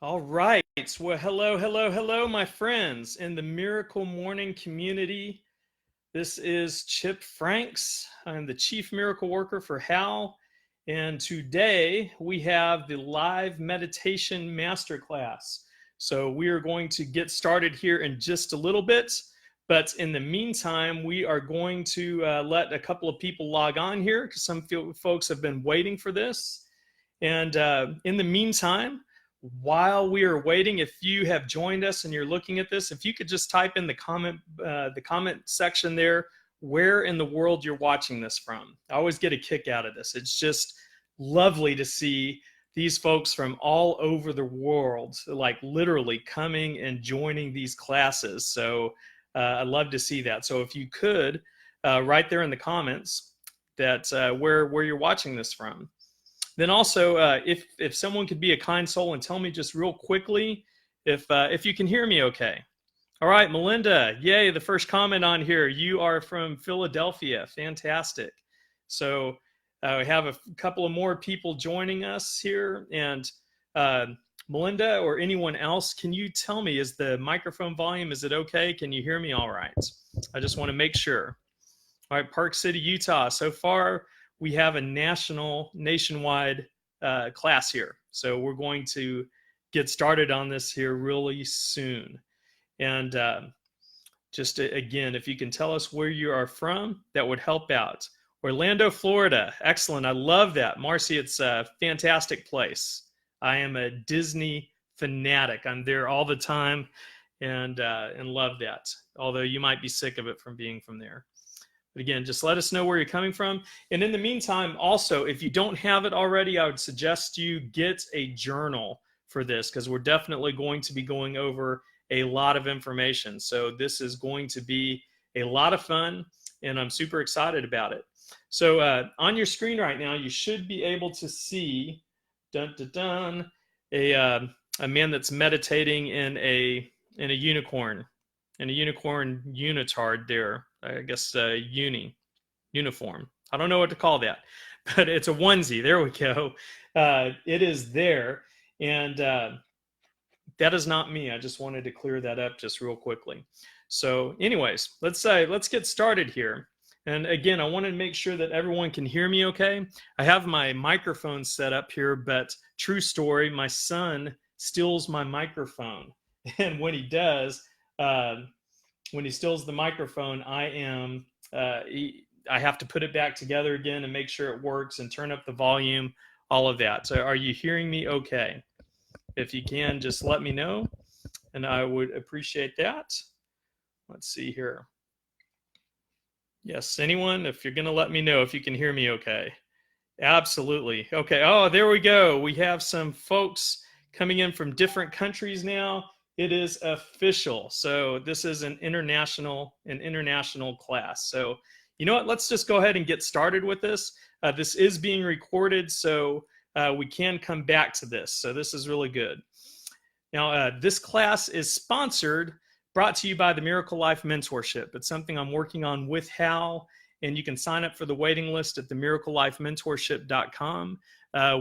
All right. Well, hello, my friends in the Miracle Morning community. This is Chip Franks. I'm the Chief Miracle Worker for HAL. And today we have the live meditation masterclass. So we are going to get started here in just a little bit. But in the meantime, we are going to let a couple of people log on here because some folks have been waiting for this. And in the meantime, while we are waiting, if you have joined us and you're looking at this, if you could just type in the comment section there, where in the world you're watching this from. I always get a kick out of this. It's just lovely to see these folks from all over the world, like literally coming and joining these classes. So I love to see that. So if you could, right there in the comments, that where you're watching this from. Then also, if someone could be a kind soul and tell me just real quickly if you can hear me okay. All right, Melinda, yay, the first comment on here. You are from Philadelphia. Fantastic. So we have a couple of more people joining us here. And Melinda or anyone else, can you tell me, is the microphone volume, is it okay? Can you hear me all right? I just want to make sure. All right, Park City, Utah. So far, we have a nationwide class here. So we're going to get started on this here really soon. And just again, if you can tell us where you are from, that would help out. Orlando, Florida. Excellent. I love that. Marcy, it's a fantastic place. I am a Disney fanatic. I'm there all the time and love that. Although you might be sick of it from being from there. But again, just let us know where you're coming from. And in the meantime, also, if you don't have it already, I would suggest you get a journal for this because we're definitely going to be going over a lot of information. So this is going to be a lot of fun, and I'm super excited about it. So on your screen right now, you should be able to see a man that's meditating in a unicorn, unitard there. I guess uniform. I don't know what to call that, but it's a onesie. There we go. It is there. And that is not me. I just wanted to clear that up just real quickly. So anyways, let's get started here. And again, I want to make sure that everyone can hear me okay. I have my microphone set up here, but true story, my son steals my microphone. And when he does, when he steals the microphone, I have to put it back together again and make sure it works and turn up the volume, all of that. So are you hearing me okay? If you can, just let me know, and I would appreciate that. Let's see here. Yes, anyone, if you're going to let me know if you can hear me okay. Absolutely. Okay. Oh, there we go. We have some folks coming in from different countries now. It is official. So this is an international class. So you know what? Let's just go ahead and get started with this. This is being recorded, so we can come back to this. So this is really good. Now, this class is brought to you by the Miracle Life Mentorship. It's something I'm working on with Hal, and you can sign up for the waiting list at the miraclelifementorship.com.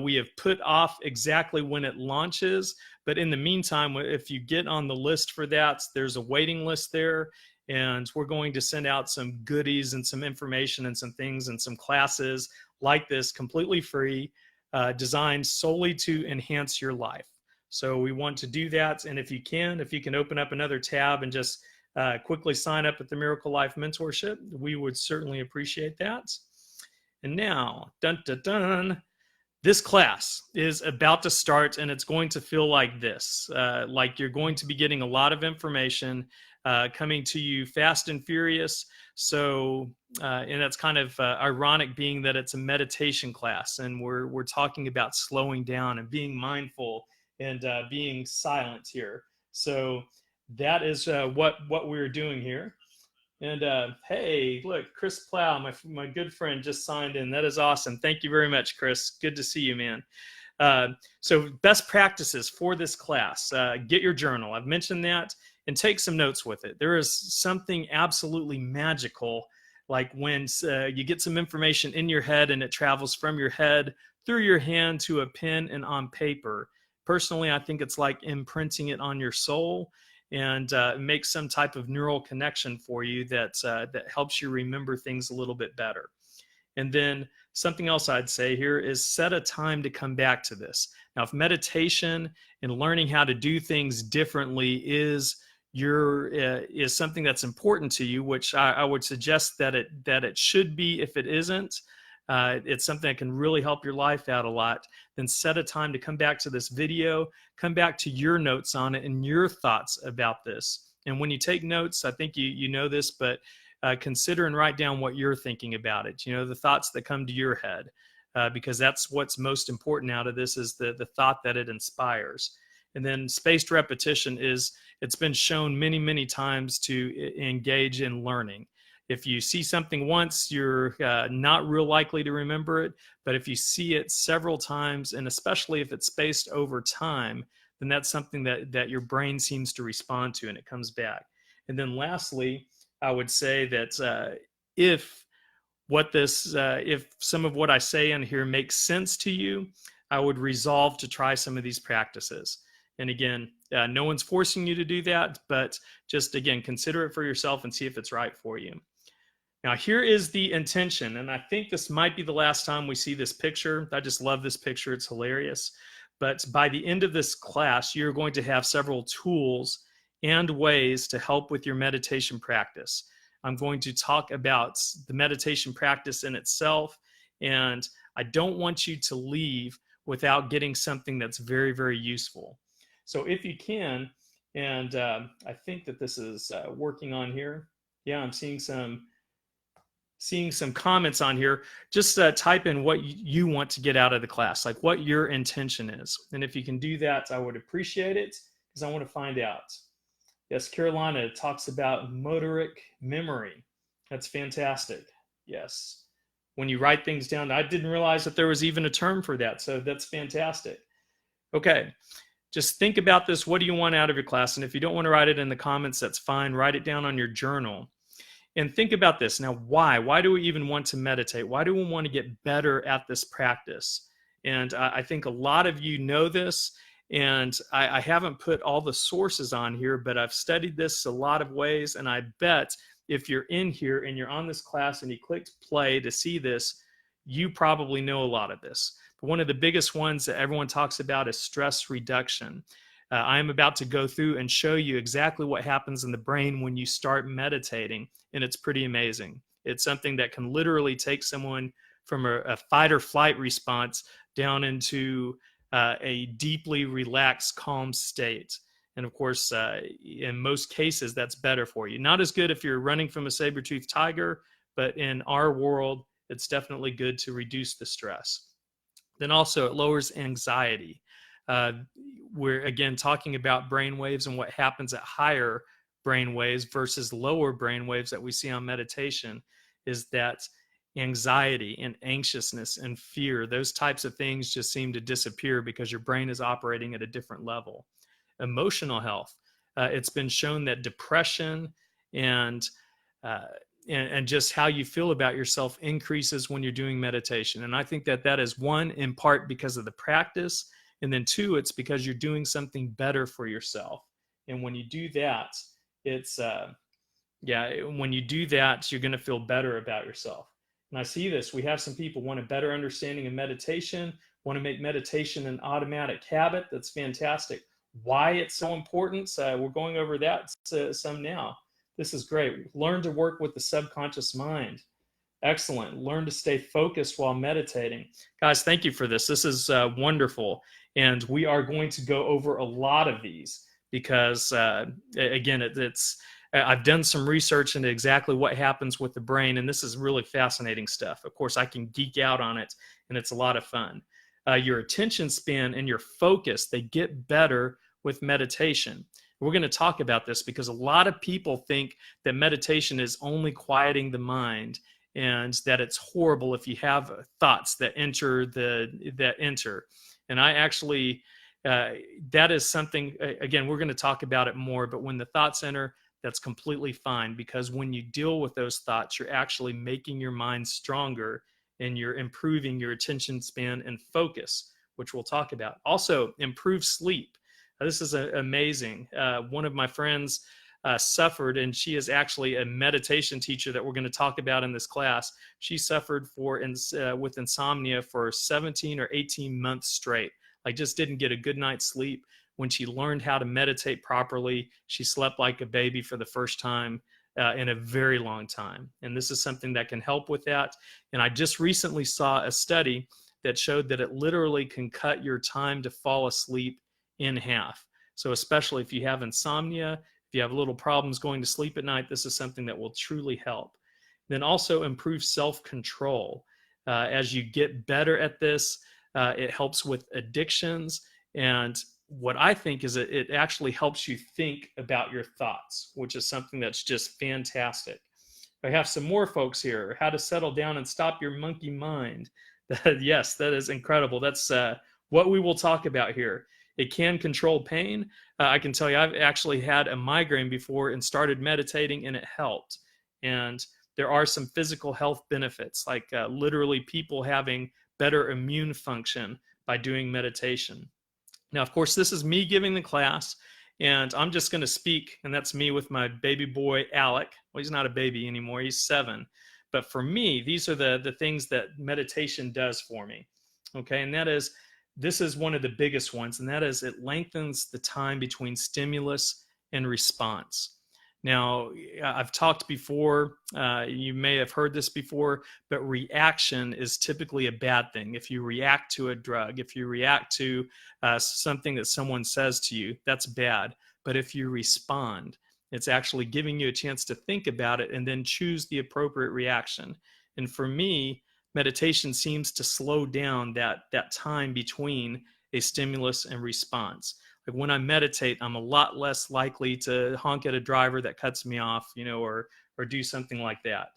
We have put off exactly when it launches, but in the meantime, if you get on the list for that, there's a waiting list there, and we're going to send out some goodies and some information and some things and some classes like this completely free, designed solely to enhance your life. So we want to do that, and if you can open up another tab and just quickly sign up at the Miracle Life Mentorship, we would certainly appreciate that. And now, dun, dun, dun, this class is about to start, and it's going to feel like this. Like you're going to be getting a lot of information coming to you fast and furious. So, and that's kind of ironic, being that it's a meditation class, and we're talking about slowing down and being mindful and being silent here. So that is what we're doing here. And hey, look, Chris Plow, my good friend, just signed in. That is awesome. Thank you very much, Chris. Good to see you, man. So best practices for this class. Get your journal. I've mentioned that, and take some notes with it. There is something absolutely magical, like when you get some information in your head and it travels from your head through your hand to a pen and on paper. personally, I think it's like imprinting it on your soul and make some type of neural connection for you that helps you remember things a little bit better. And then something else I'd say here is set a time to come back to this. Now, if meditation and learning how to do things differently is something that's important to you, which I would suggest that it should be. If it isn't, it's something that can really help your life out a lot. Then set a time to come back to this video, come back to your notes on it and your thoughts about this. And when you take notes, I think you know this, but consider and write down what you're thinking about it. The thoughts that come to your head, because that's what's most important out of this, is the thought that it inspires. And then spaced repetition it's been shown many, many times to engage in learning. If you see something once, you're not real likely to remember it. But if you see it several times, and especially if it's spaced over time, then that's something that your brain seems to respond to, and it comes back. And then lastly, I would say that if some of what I say in here makes sense to you, I would resolve to try some of these practices. And again, no one's forcing you to do that, but just again, consider it for yourself and see if it's right for you. Now, here is the intention, and I think this might be the last time we see this picture. I just love this picture. It's hilarious. But by the end of this class, you're going to have several tools and ways to help with your meditation practice. I'm going to talk about the meditation practice in itself, and I don't want you to leave without getting something that's very, very useful. So if you can, and I think that this is working on here. Yeah, I'm seeing some comments on here. Just type in what you want to get out of the class, like what your intention is. And if you can do that, I would appreciate it, because I want to find out. Yes, Carolina talks about motoric memory. That's fantastic. Yes. When you write things down, I didn't realize that there was even a term for that. So that's fantastic. Okay. Just think about this. What do you want out of your class? And if you don't want to write it in the comments, that's fine. Write it down on your journal. And think about this. Now, why? Why do we even want to meditate? Why do we want to get better at this practice? And I think a lot of you know this. And I haven't put all the sources on here, but I've studied this a lot of ways. And I bet if you're in here and you're on this class and you clicked play to see this, you probably know a lot of this. But one of the biggest ones that everyone talks about is stress reduction. I am about to go through and show you exactly what happens in the brain when you start meditating. And it's pretty amazing. It's something that can literally take someone from a fight or flight response down into a deeply relaxed, calm state. And of course, in most cases, that's better for you. Not as good if you're running from a saber-toothed tiger, but in our world, it's definitely good to reduce the stress. Then also, it lowers anxiety. We're, again, talking about brain waves and what happens at higher brain waves versus lower brain waves that we see on meditation is that anxiety and anxiousness and fear, those types of things just seem to disappear because your brain is operating at a different level. Emotional health. It's been shown that depression and just how you feel about yourself increases when you're doing meditation. And I think that is, one, in part because of the practice, and then two, it's because you're doing something better for yourself. And when you do that, when you do that, you're going to feel better about yourself. And I see this. We have some people want a better understanding of meditation, want to make meditation an automatic habit. That's fantastic. Why it's so important, we're going over that some now. This is great. Learn to work with the subconscious mind. Excellent. Learn to stay focused while meditating. Guys, thank you for this. This is wonderful. And we are going to go over a lot of these because, again, I've done some research into exactly what happens with the brain, and this is really fascinating stuff. Of course, I can geek out on it, and it's a lot of fun. Your attention span and your focus, they get better with meditation. We're going to talk about this because a lot of people think that meditation is only quieting the mind and that it's horrible if you have thoughts that enter. And I actually, that is something, again, we're going to talk about it more, but when the thoughts enter, that's completely fine, because when you deal with those thoughts, you're actually making your mind stronger and you're improving your attention span and focus, which we'll talk about. Also, improve sleep. This is amazing. One of my friends suffered, and she is actually a meditation teacher that we're going to talk about in this class. She suffered with insomnia for 17 or 18 months straight, like just didn't get a good night's sleep. When she learned how to meditate properly, she slept like a baby for the first time in a very long time. And this is something that can help with that. And I just recently saw a study that showed that it literally can cut your time to fall asleep in half. So especially if you have insomnia, if you have little problems going to sleep at night, this is something that will truly help. Then also improve self-control. As you get better at this, it helps with addictions. And what I think is it actually helps you think about your thoughts, which is something that's just fantastic. I have some more folks here. How to settle down and stop your monkey mind. Yes, that is incredible. That's what we will talk about here. It can control pain. I can tell you, I've actually had a migraine before and started meditating, and it helped. And there are some physical health benefits, like literally people having better immune function by doing meditation. Now, of course, this is me giving the class, and I'm just going to speak, and that's me with my baby boy, Alec. Well, he's not a baby anymore. He's 7. But for me, these are the things that meditation does for me. Okay, and this is one of the biggest ones, and that is it lengthens the time between stimulus and response. Now, I've talked before, you may have heard this before, but reaction is typically a bad thing. If you react to a drug, if you react to something that someone says to you, that's bad. But if you respond, it's actually giving you a chance to think about it and then choose the appropriate reaction. And for me, meditation seems to slow down that time between a stimulus and response. Like when I meditate, I'm a lot less likely to honk at a driver that cuts me off, or do something like that.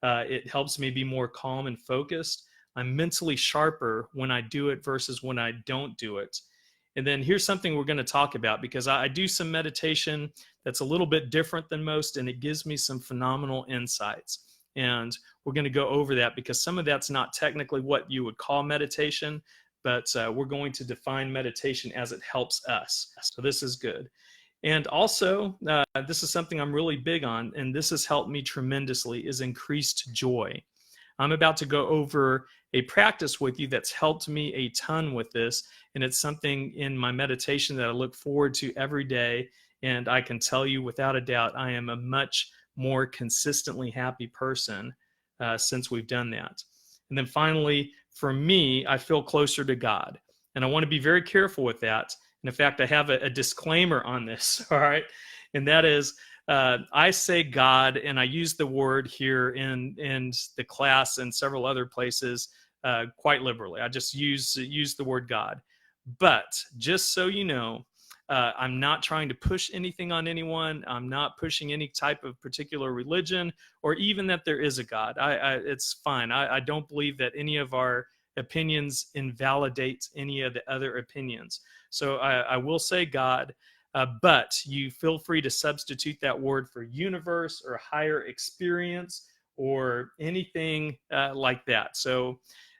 It helps me be more calm and focused. I'm mentally sharper when I do it versus when I don't do it. And then here's something we're going to talk about, because I do some meditation that's a little bit different than most, and it gives me some phenomenal insights. And we're going to go over that because some of that's not technically what you would call meditation, but we're going to define meditation as it helps us. So this is good. And also, this is something I'm really big on, and this has helped me tremendously, is increased joy. I'm about to go over a practice with you that's helped me a ton with this, and it's something in my meditation that I look forward to every day, and I can tell you without a doubt I am a much more consistently happy person since we've done that. And then finally, for me, I feel closer to God, and I want to be very careful with that. And in fact, I have a disclaimer on this, all right? And that is, I say God, and I use the word here in the class and several other places quite liberally. I just use the word God. But just so you know, I'm not trying to push anything on anyone. I'm not pushing any type of particular religion or even that there is a God. It's fine. I don't believe that any of our opinions invalidate any of the other opinions. So I will say God, but you feel free to substitute that word for universe or higher experience or anything like that. So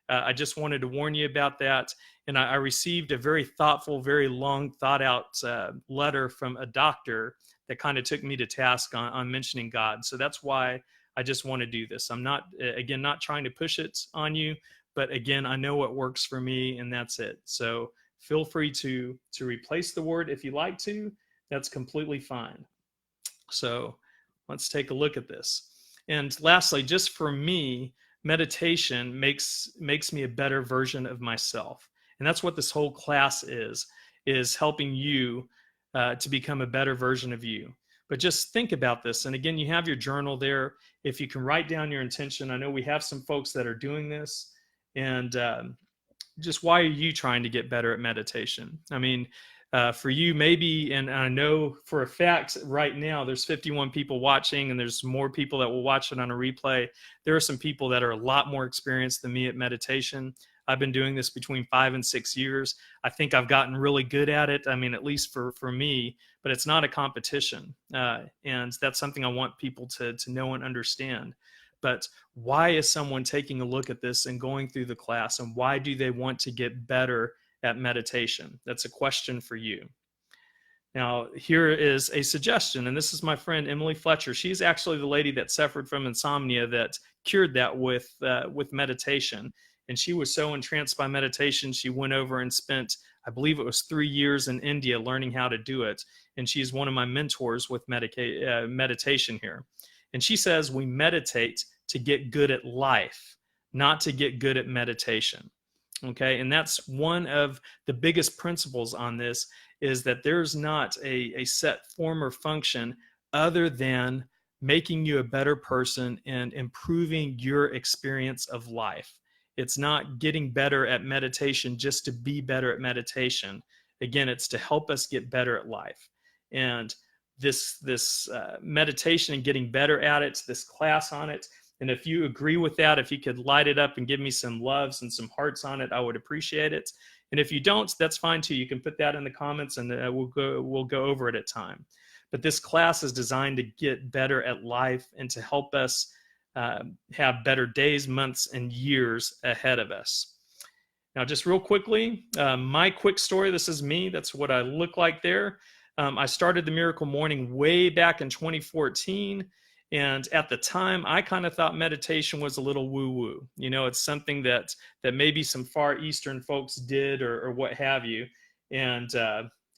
I just wanted to warn you about that. And I received a very thoughtful, very long thought out letter from a doctor that kind of took me to task on mentioning God. So that's why I just want to do this. I'm not, again, not trying to push it on you, but again, I know what works for me, and that's it. So feel free to replace the word if you like to. That's completely fine. So let's take a look at this. And lastly, just for me, meditation makes me a better version of myself. And that's what this whole class is helping you to become a better version of you. But just think about this. And again, you have your journal there. If you can write down your intention, I know we have some folks that are doing this. And just why are you trying to get better at meditation? I mean, for you, maybe, and I know for a fact right now, there's 51 people watching, and there's more people that will watch it on a replay. There are some people that are a lot more experienced than me at meditation. I've been doing this between 5 and 6 years. I think I've gotten really good at it. I mean, at least for me, but it's not a competition. And that's something I want people to know and understand. But why is someone taking a look at this and going through the class, and why do they want to get better at meditation? That's a question for you. Now, here is a suggestion, and this is my friend Emily Fletcher. She's actually the lady that suffered from insomnia that cured that with meditation. And she was so entranced by meditation, she went over and spent, I believe it was 3 years in India learning how to do it. And she's one of my mentors with meditation here. And she says we meditate to get good at life, not to get good at meditation. Okay, and that's one of the biggest principles on this, is that there's not a set form or function other than making you a better person and improving your experience of life. It's not getting better at meditation just to be better at meditation. Again, it's to help us get better at life. And this meditation and getting better at it, this class on it, and if you agree with that, if you could light it up and give me some loves and some hearts on it, I would appreciate it. And if you don't, that's fine too. You can put that in the comments, and we'll go over it at time. But this class is designed to get better at life and to help us have better days, months, and years ahead of us. Now, just real quickly, my quick story. This is me. That's what I look like there. I started the Miracle Morning way back in 2014. And at the time, I kind of thought meditation was a little woo-woo. You know, it's something that maybe some Far Eastern folks did or what have you. And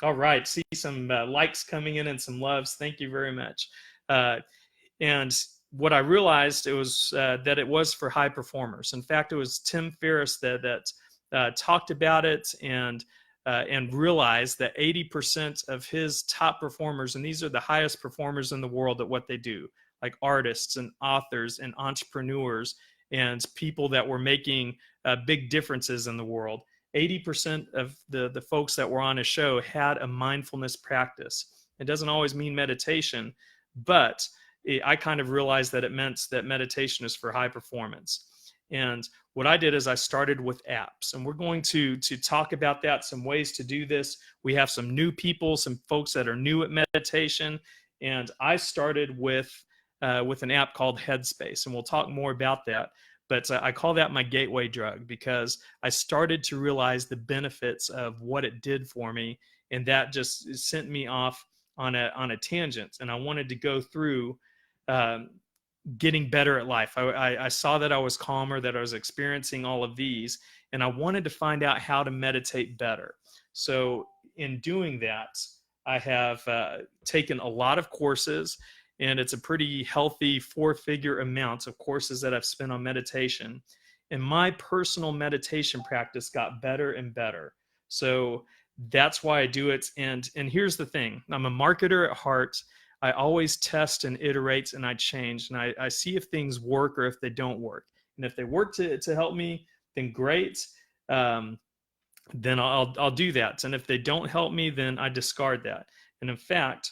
all right, see some likes coming in and some loves. Thank you very much. And what I realized that it was for high performers. In fact, it was Tim Ferriss that talked about it and realized that 80% of his top performers, and these are the highest performers in the world at what they do, like artists and authors and entrepreneurs and people that were making big differences in the world. 80% of the folks that were on his show had a mindfulness practice. It doesn't always mean meditation, but I kind of realized that it meant that meditation is for high performance. And what I did is I started with apps, and we're going to talk about that, some ways to do this. We have some new people, some folks that are new at meditation, and I started with an app called Headspace, and we'll talk more about that. But I call that my gateway drug because I started to realize the benefits of what it did for me, and that just sent me off on a tangent. And I wanted to go through getting better at life. I saw that I was calmer, that I was experiencing all of these, and I wanted to find out how to meditate better. So in doing that, I have taken a lot of courses. And it's a pretty healthy 4-figure amount of courses that I've spent on meditation. And my personal meditation practice got better and better. So that's why I do it. And here's the thing. I'm a marketer at heart. I always test and iterate, and I change. And I see if things work or if they don't work. And if they work to help me, then great. Then I'll do that. And if they don't help me, then I discard that. And in fact,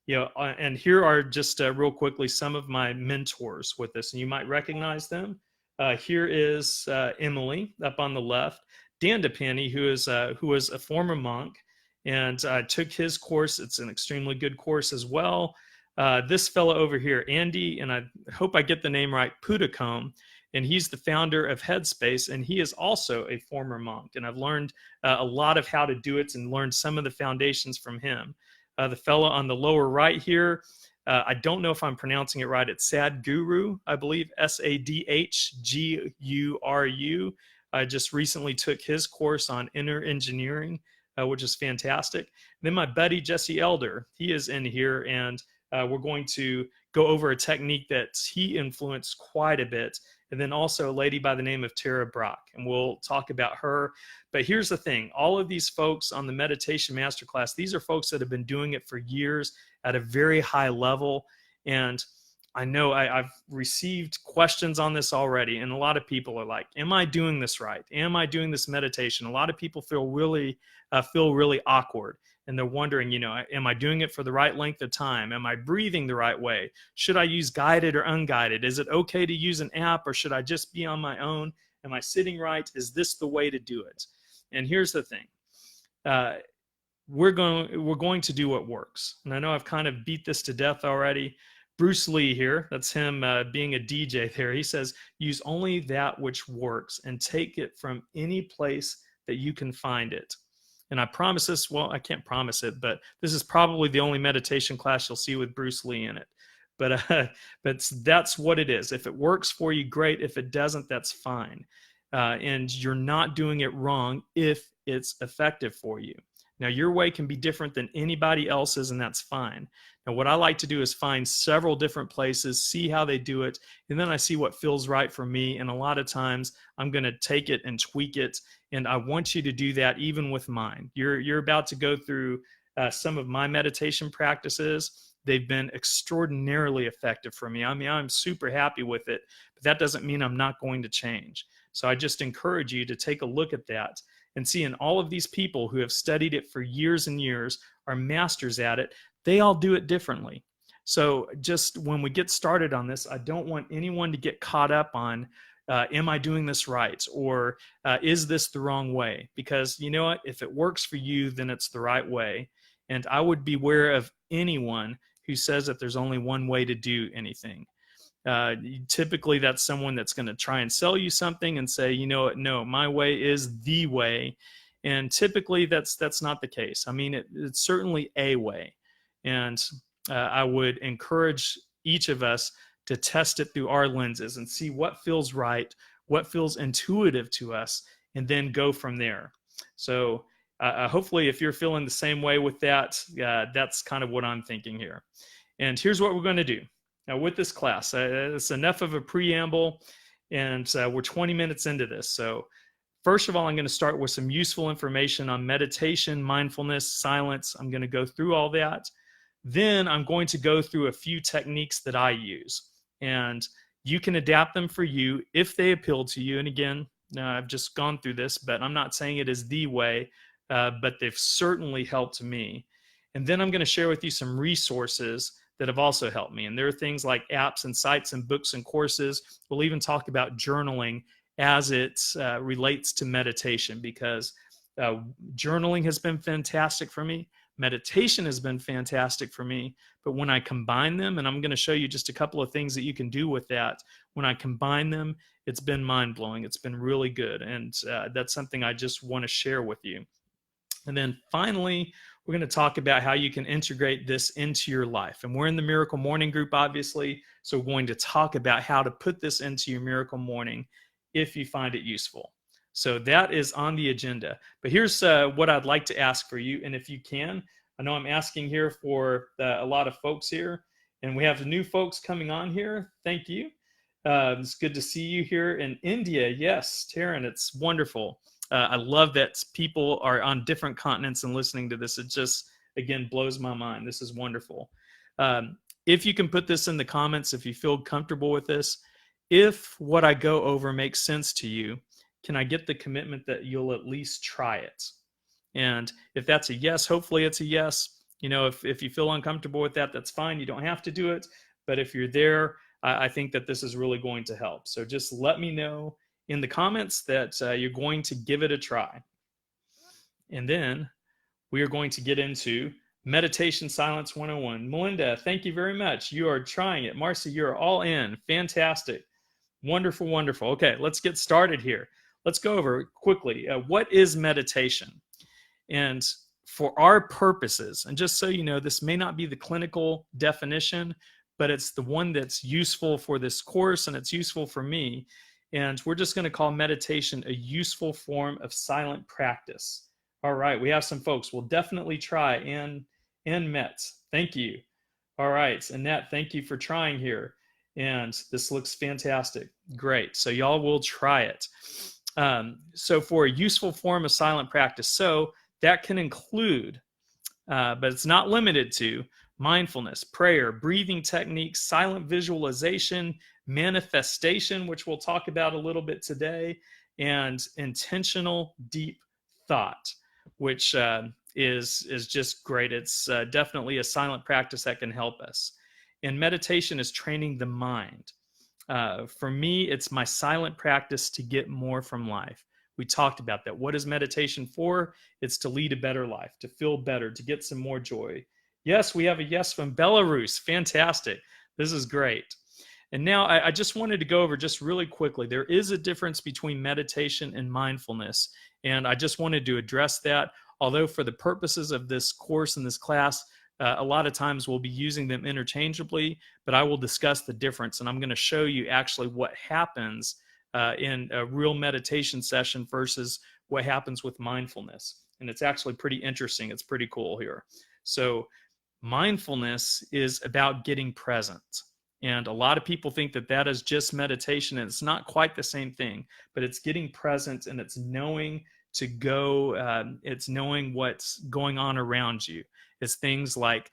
and here are just real quickly some of my mentors with this, and you might recognize them. Here is Emily up on the left, Dan DePanny, who is a former monk, and I took his course. It's an extremely good course as well. This fellow over here, Andy, and I hope I get the name right, Pudacombe, and he's the founder of Headspace, and he is also a former monk, and I've learned a lot of how to do it and learned some of the foundations from him. The fellow on the lower right here, I don't know if I'm pronouncing it right. It's Sadhguru, I believe, Sadhguru. I just recently took his course on inner engineering, which is fantastic. Then my buddy, Jesse Elder, he is in here, and we're going to go over a technique that he influenced quite a bit. And then also a lady by the name of Tara Brock, and we'll talk about her. But here's the thing. All of these folks on the Meditation Masterclass, these are folks that have been doing it for years at a very high level. And I know I've received questions on this already, and a lot of people are like, am I doing this right? Am I doing this meditation? A lot of people feel really awkward. And they're wondering, am I doing it for the right length of time? Am I breathing the right way? Should I use guided or unguided? Is it okay to use an app, or should I just be on my own? Am I sitting right? Is this the way to do it? And here's the thing. We're going to do what works. And I know I've kind of beat this to death already. Bruce Lee here, that's him being a DJ there. He says, use only that which works and take it from any place that you can find it. And I promise this, well, I can't promise it, but this is probably the only meditation class you'll see with Bruce Lee in it. But that's what it is. If it works for you, great. If it doesn't, that's fine. And you're not doing it wrong if it's effective for you. Now, your way can be different than anybody else's, and that's fine. Now, what I like to do is find several different places, see how they do it, and then I see what feels right for me. And a lot of times I'm going to take it and tweak it. And I want you to do that even with mine. You're about to go through some of my meditation practices. They've been extraordinarily effective for me. I mean, I'm super happy with it, but that doesn't mean I'm not going to change. So I just encourage you to take a look at that and see, in all of these people who have studied it for years and years, are masters at it, they all do it differently. So just when we get started on this, I don't want anyone to get caught up on, am I doing this right? Or is this the wrong way? Because you know what? If it works for you, then it's the right way. And I would beware of anyone who says that there's only one way to do anything. Typically, that's someone that's going to try and sell you something and say, you know what, no, my way is the way. And typically, that's not the case. I mean, it's certainly a way. And I would encourage each of us to test it through our lenses and see what feels right, what feels intuitive to us, and then go from there. So hopefully, if you're feeling the same way with that, that's kind of what I'm thinking here. And here's what we're going to do. Now, with this class, it's enough of a preamble, and we're 20 minutes into this. So first of all, I'm going to start with some useful information on meditation, mindfulness, silence. I'm going to go through all that. Then I'm going to go through a few techniques that I use, and you can adapt them for you if they appeal to you. And again, I've just gone through this, but I'm not saying it is the way, but they've certainly helped me. And then I'm going to share with you some resources that have also helped me. And there are things like apps and sites and books and courses. We'll even talk about journaling as it relates to meditation, because journaling has been fantastic for me. Meditation has been fantastic for me. But when I combine them, and I'm going to show you just a couple of things that you can do with that, when I combine them, it's been mind-blowing. It's been really good. And that's something I just want to share with you. And then finally, we're going to talk about how you can integrate this into your life. And we're in the Miracle Morning group, obviously. So we're going to talk about how to put this into your Miracle Morning if you find it useful. So that is on the agenda. But here's what I'd like to ask for you. And if you can, I know I'm asking here for a lot of folks here. And we have new folks coming on here. Thank you. It's good to see you here in India. Yes, Taryn, it's wonderful. I love that people are on different continents and listening to this. It just, again, blows my mind. This is wonderful. If you can put this in the comments, if you feel comfortable with this, if what I go over makes sense to you, can I get the commitment that you'll at least try it? And if that's a yes, hopefully it's a yes. You know, if you feel uncomfortable with that, that's fine. You don't have to do it. But if you're there, I think that this is really going to help. So just let me know in the comments that you're going to give it a try. And then we are going to get into Meditation Silence 101. Melinda, thank you very much. You are trying it. Marcy, you're all in. Fantastic. Wonderful, wonderful. Okay, let's get started here. Let's go over quickly. What is meditation? And for our purposes, and just so you know, this may not be the clinical definition, but it's the one that's useful for this course and it's useful for me. And we're just going to call meditation a useful form of silent practice. All right, we have some folks. We'll definitely try. And Metz, thank you. All right, Annette, thank you for trying here. And this looks fantastic. Great. So y'all will try it. So for a useful form of silent practice, so that can include, but it's not limited to, mindfulness, prayer, breathing techniques, silent visualization, manifestation, which we'll talk about a little bit today, and intentional deep thought, which is just great. It's definitely a silent practice that can help us. And meditation is training the mind. For me, it's my silent practice to get more from life. We talked about that. What is meditation for? It's to lead a better life, to feel better, to get some more joy. Yes, we have a yes from Belarus. Fantastic. This is great. And now I just wanted to go over just really quickly. There is a difference between meditation and mindfulness. And I just wanted to address that. Although for the purposes of this course and this class, a lot of times we'll be using them interchangeably, but I will discuss the difference. And I'm going to show you actually what happens in a real meditation session versus what happens with mindfulness. And it's actually pretty interesting. It's pretty cool here. So mindfulness is about getting present. And a lot of people think that that is just meditation, and it's not quite the same thing, but it's getting present and it's knowing to go, it's knowing what's going on around you. It's things like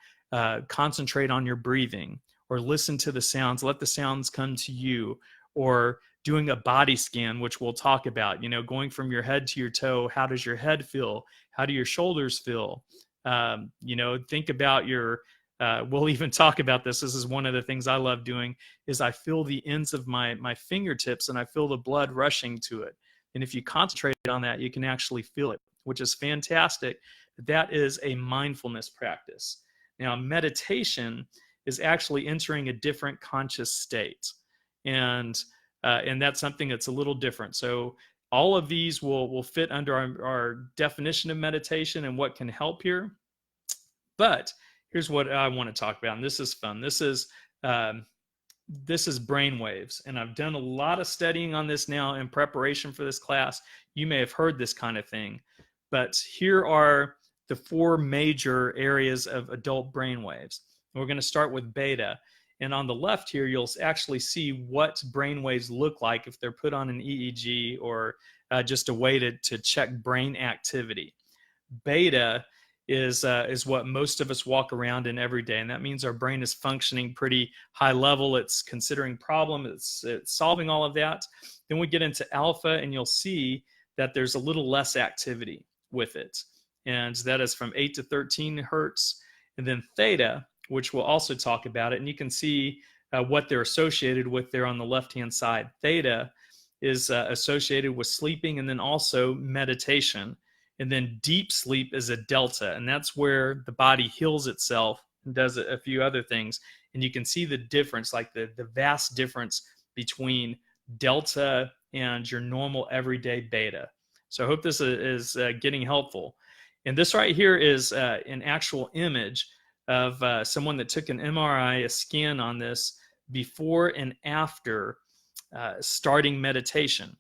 concentrate on your breathing, or listen to the sounds, let the sounds come to you, or doing a body scan, which we'll talk about, going from your head to your toe. How does your head feel? How do your shoulders feel? Think about we'll even talk about this. This is one of the things I love doing, is I feel the ends of my fingertips and I feel the blood rushing to it. And if you concentrate on that, you can actually feel it, which is fantastic. That is a mindfulness practice. Now, meditation is actually entering a different conscious state. And that's something that's a little different. So all of these will fit under our definition of meditation and what can help here. But here's what I want to talk about, and this is fun. This is brain waves, and I've done a lot of studying on this now in preparation for this class. You may have heard this kind of thing, but here are the 4 major areas of adult brain waves. We're going to start with beta. And on the left here, you'll actually see what brain waves look like if they're put on an EEG or just a way to check brain activity. Beta is what most of us walk around in every day, and that means our brain is functioning pretty high level. It's considering problems, it's solving all of that. Then we get into alpha, and you'll see that there's a little less activity with it, and that is from 8 to 13 hertz. And then theta, which we'll also talk about it, and you can see what they're associated with there on the left-hand side. Theta is associated with sleeping and then also meditation. And then deep sleep is a delta, and that's where the body heals itself and does a few other things. And you can see the difference, like the vast difference between delta and your normal everyday beta. So I hope this is getting helpful. And this right here is an actual image of someone that took an MRI, a scan on this before and after starting meditation.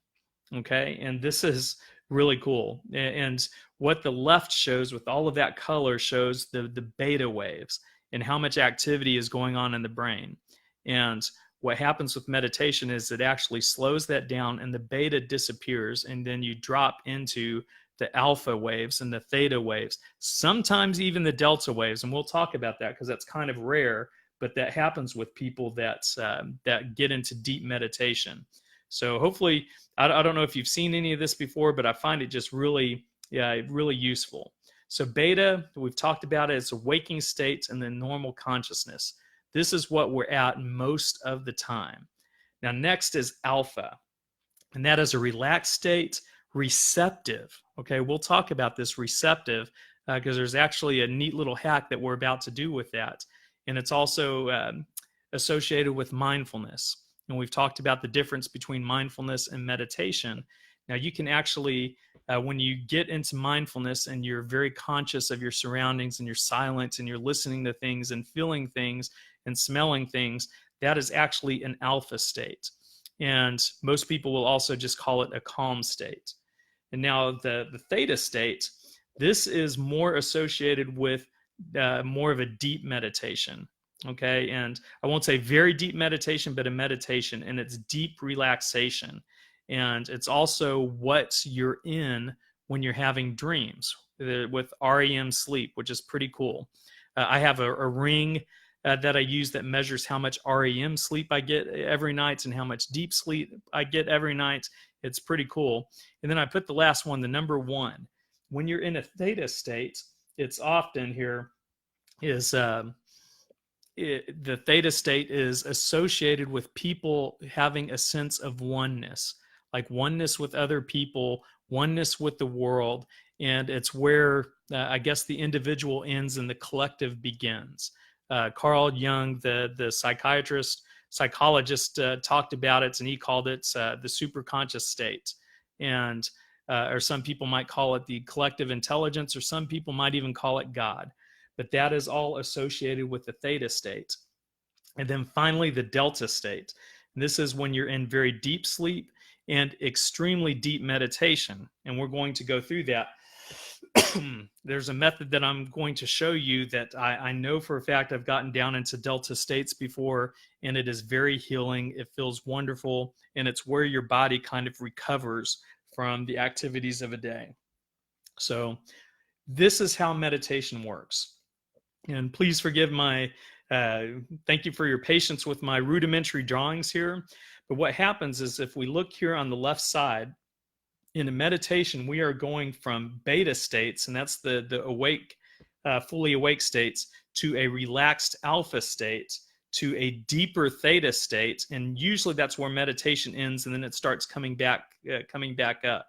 Okay, and this is really cool. And what the left shows with all of that color shows the beta waves and how much activity is going on in the brain. And what happens with meditation is it actually slows that down and the beta disappears, and then you drop into the alpha waves and the theta waves, sometimes even the delta waves. And we'll talk about that because that's kind of rare, but that happens with people that get into deep meditation. So hopefully, I don't know if you've seen any of this before, but I find it just really useful. So beta, we've talked about it, it's a waking state and then normal consciousness. This is what we're at most of the time. Now, next is alpha, and that is a relaxed state, receptive. Okay, we'll talk about this receptive because there's actually a neat little hack that we're about to do with that. And it's also associated with mindfulness. And we've talked about the difference between mindfulness and meditation. Now, you can actually, when you get into mindfulness and you're very conscious of your surroundings and you're silent and you're listening to things and feeling things and smelling things, that is actually an alpha state. And most people will also just call it a calm state. And now the theta state, this is more associated with more of a deep meditation. Okay, and I won't say very deep meditation, but a meditation, and it's deep relaxation. And it's also what you're in when you're having dreams with REM sleep, which is pretty cool. I have a ring that I use that measures how much REM sleep I get every night and how much deep sleep I get every night. It's pretty cool. And then I put the last one, the number 1. When you're in a theta state, it's often here is the theta state is associated with people having a sense of oneness, like oneness with other people, oneness with the world. And it's where I guess the individual ends and the collective begins. Carl Jung, the psychologist, talked about it, and he called it the superconscious state. And or some people might call it the collective intelligence, or some people might even call it God. But that is all associated with the theta state. And then finally, the delta state. And this is when you're in very deep sleep and extremely deep meditation. And we're going to go through that. There's a method that I'm going to show you that I know for a fact I've gotten down into delta states before, and it is very healing. It feels wonderful, and it's where your body kind of recovers from the activities of a day. So this is how meditation works. And please forgive my, thank you for your patience with my rudimentary drawings here. But what happens is if we look here on the left side, in a meditation, we are going from beta states, and that's the awake, fully awake states, to a relaxed alpha state, to a deeper theta state. And usually that's where meditation ends, and then it starts coming back up.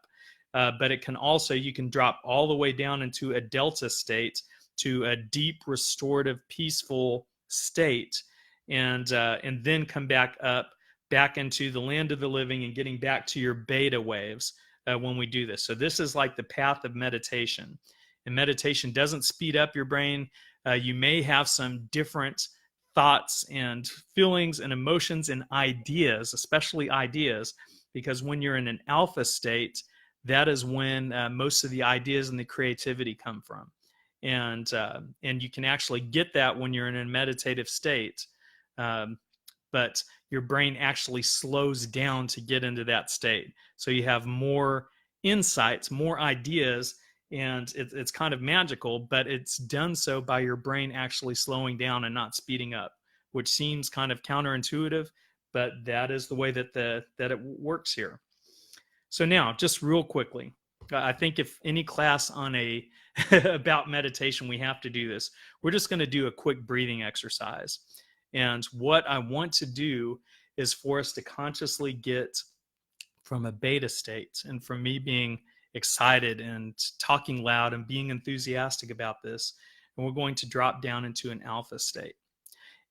But it can also, you can drop all the way down into a delta state, to a deep, restorative, peaceful state, and then come back up, back into the land of the living, and getting back to your beta waves when we do this. So this is like the path of meditation. And meditation doesn't speed up your brain. You may have some different thoughts and feelings and emotions and ideas, especially ideas, because when you're in an alpha state, that is when most of the ideas and the creativity come from. And you can actually get that when you're in a meditative state. But your brain actually slows down to get into that state. So you have more insights, more ideas, and it's kind of magical, but it's done so by your brain actually slowing down and not speeding up, which seems kind of counterintuitive, but that is the way that it works here. So now, just real quickly, I think if any class on about meditation, we have to do this. We're just going to do a quick breathing exercise. And what I want to do is for us to consciously get from a beta state, and from me being excited and talking loud and being enthusiastic about this, and we're going to drop down into an alpha state.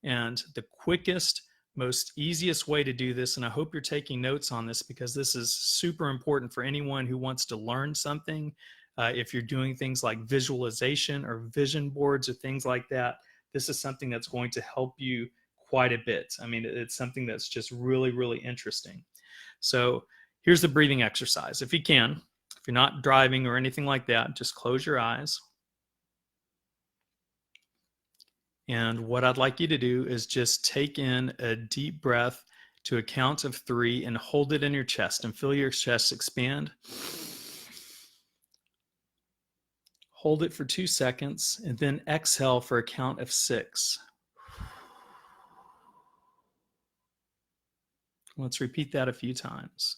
And the quickest, most easiest way to do this, and I hope you're taking notes on this because this is super important for anyone who wants to learn something. If you're doing things like visualization or vision boards or things like that, this is something that's going to help you quite a bit. I mean, it's something that's just really, really interesting. So here's the breathing exercise. If you can, if you're not driving or anything like that, just close your eyes. And what I'd like you to do is just take in a deep breath to a count of 3 and hold it in your chest and feel your chest expand. Hold it for 2 seconds and then exhale for a count of 6. Let's repeat that a few times.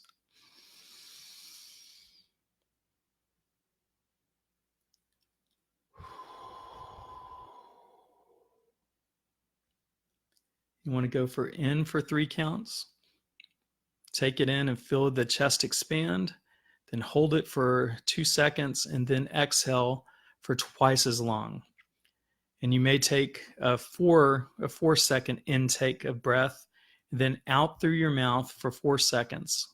You want to go in for 3 counts. Take it in and feel the chest expand. Then hold it for 2 seconds and then exhale for twice as long. And you may take a 4-second intake of breath, and then out through your mouth for 4 seconds.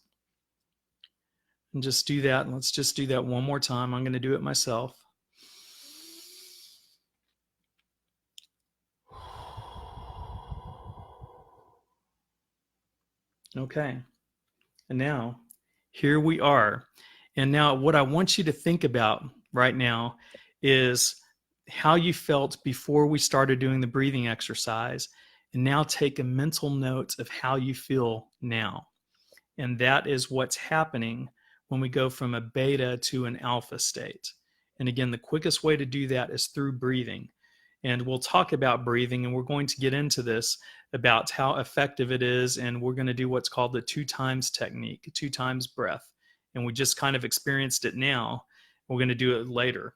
And just do that. And let's just do that one more time. I'm going to do it myself. Okay. And now, here we are. And now what I want you to think about right now is how you felt before we started doing the breathing exercise. And now take a mental note of how you feel now. And that is what's happening when we go from a beta to an alpha state. And again, the quickest way to do that is through breathing. And we'll talk about breathing, and we're going to get into this about how effective it is. And we're going to do what's called the 2 times technique, 2 times breath. And we just kind of experienced it now. We're going to do it later.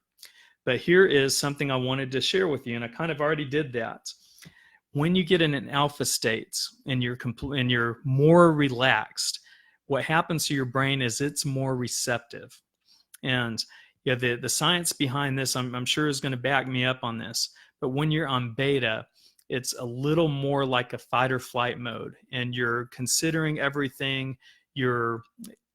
But here is something I wanted to share with you, and I kind of already did that. When you get in an alpha state and you're more relaxed, what happens to your brain is it's more receptive. And yeah, the science behind this, I'm sure, is going to back me up on this. But when you're on beta, it's a little more like a fight or flight mode, and you're considering everything. You're